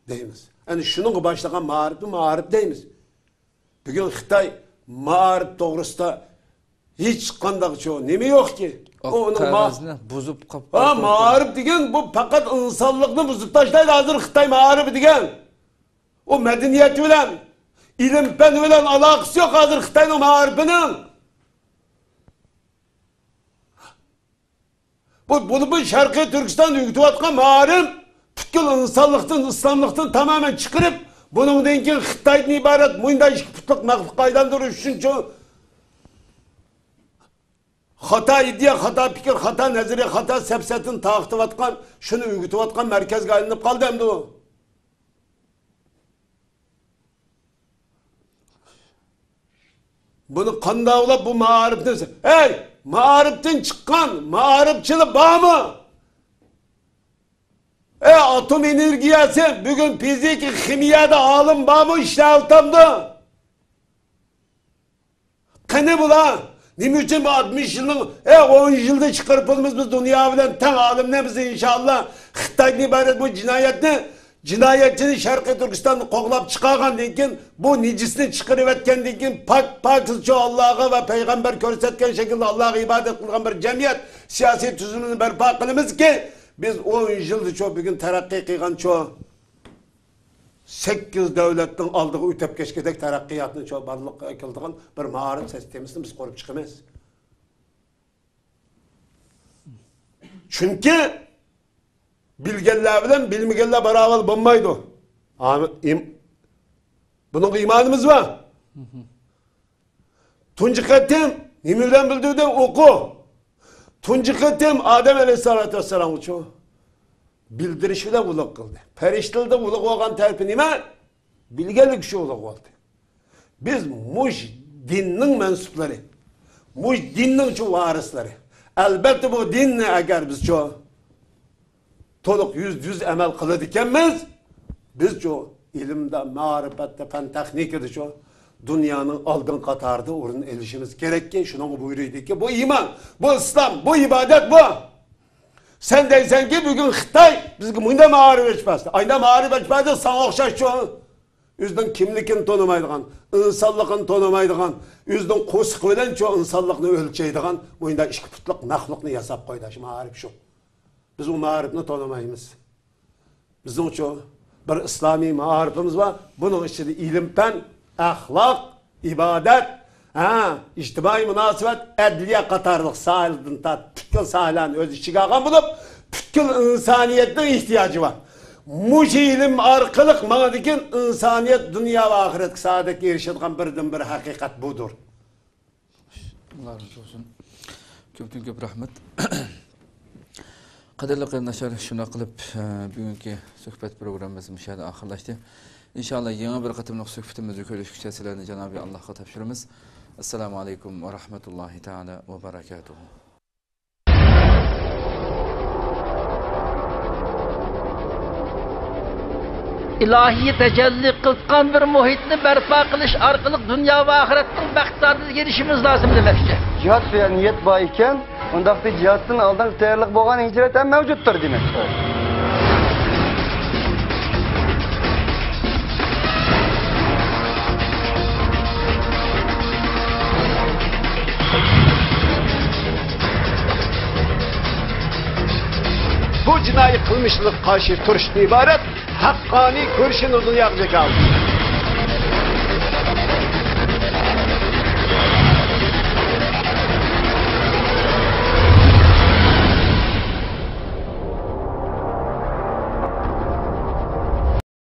deyimiz. Yani şunun başlayan ma'arif deyimiz. Bugün Xitay ma'arif doğrusunda hiç kandak çoğu nemi yok ki. Onun bozup kapı. Ma'arif degen bu fakat insanlıkni buzib taşlaydi hazır Xitay ma'arifi degen. O medeniyet bilen, ilim fen bilen alakası yok hazır Xitayning ma'arifinin. Bu Şarkı Türkistan yürütüvatkan ma'arif bütün insanlıktan, İslamlıktan tamamen çıkarıp bunun denkin Xitaydan ibaret muyunda iki putluk mahlukqa aylantırış üçün çoğu hata iddia, hata fikir, hata nazari, hata sepsetini taqtivatkan, şunu ügütüvatkan merkezge aylanıp kaldı hem de o. Bunu kandavlap bu ma'ariften, hey, ma'ariften çıkan, ma'arifçılık bağ mı? Atom enerjisi, bugün fizik, kimyada alım bağ mı işlevitamda? Kını bu lan? Nima uchun bu 60 yılın, 10 yılda çıkarıpımız biz dünya bilen ten alimle biz inşallah Xitaydan ibaret bu cinayetni Jinoyatchini Sharqiy Turkistonni qo'g'lab chiqargandan keyin bu nejisni chiqarib etgandan keyin pokizcha Allohga va payg'ambar ko'rsatgan shaklda Allohga ibodat qilgan bir jamiyat siyosiy tuzumini barpo qilamizki, biz 10 yilda shu bugun taraqqiy qilgan shu 8 davlatning oldiga o'tib ketgandek taraqqiyotni shu barliqqa keltirgan bir ma'rif sistemasini biz qurib chiqamiz. Chunki bilganlar bilan bilmaganlar barobar bo'lmaydi. Buning iymonimiz bor. Tunji qatim nima bilan bildirdi? O'qu. Tunji qatim Odam alayhisolatu vassalam uchun bildirishida ulug' qildi. Farishtalarda ulug' bo'lgan tarifi nima? Bilganlik shu ulug' bo'ldi. Biz mush dinning mansublari, mush dinning shu varislari. Albatta bu dinni agar biz shu to'liq yüz amal qiladi ekanmiz, biz shu ilmda, ma'rifatda, fan texnikada shu dunyoning oldin qatorida o'rin olishimiz kerakki, shuni buyuruydiki, bu iymon, bu islom, bu ibodat bu. Sen deysenki bugün Xitoy bizga bunda ma'rif etmasdi. Ayda ma'rif etmasdi, sana o'xshash shu. O'zining kimligini tonimaydigan, insonligini tonimaydigan, o'zining qo'shiq bilan shu insonlikni o'lchaydigan, bunda ikki putliq maxluqni yasab qo'ydi. Shu ma'rif shu. Biz o ma'rifni tonimaymiz. Bizning uchun bir islomiy ma'rifimiz var. Bunun içinde ilim, fen, ahlak, ibadet, ijtimoiy munosabat, adliya qatorliq sohalardan butkul sohalarni o'z ichiga olgan bo'lib, butkul insoniyatning ehtiyoji var. Mush ilim orqali mana degan insoniyat dunyo va oxirat saodatga erishadigan birdan bir haqiqat budur. Alloh razı olsun. Ko'p rahmat. Qadrli qarindoshlar, shuna qilib bugungi suhbat programmamiz mushada oxirlashdi. İnşallah yangi bir qatimliq suhbatimizni ko'rishgacha sizlarni Janobi Allohga topshiramiz. Assalomu alaykum va rahmatullohi taala va barakatuh. İlahi tecelli kılkan bir muhitni berpa qilish orqali dunyo va oxiratning baxt saodatiga erishimiz lozim demoqchi. Cihat veya niyet var iken, ondaki cihatın aldan tayyorlik bo'lgan hicret ham mevcuttur demek. Bu cinayi kılmışlık karşı turuştan ibaret hakkani görüşünü dünyaya kaldı.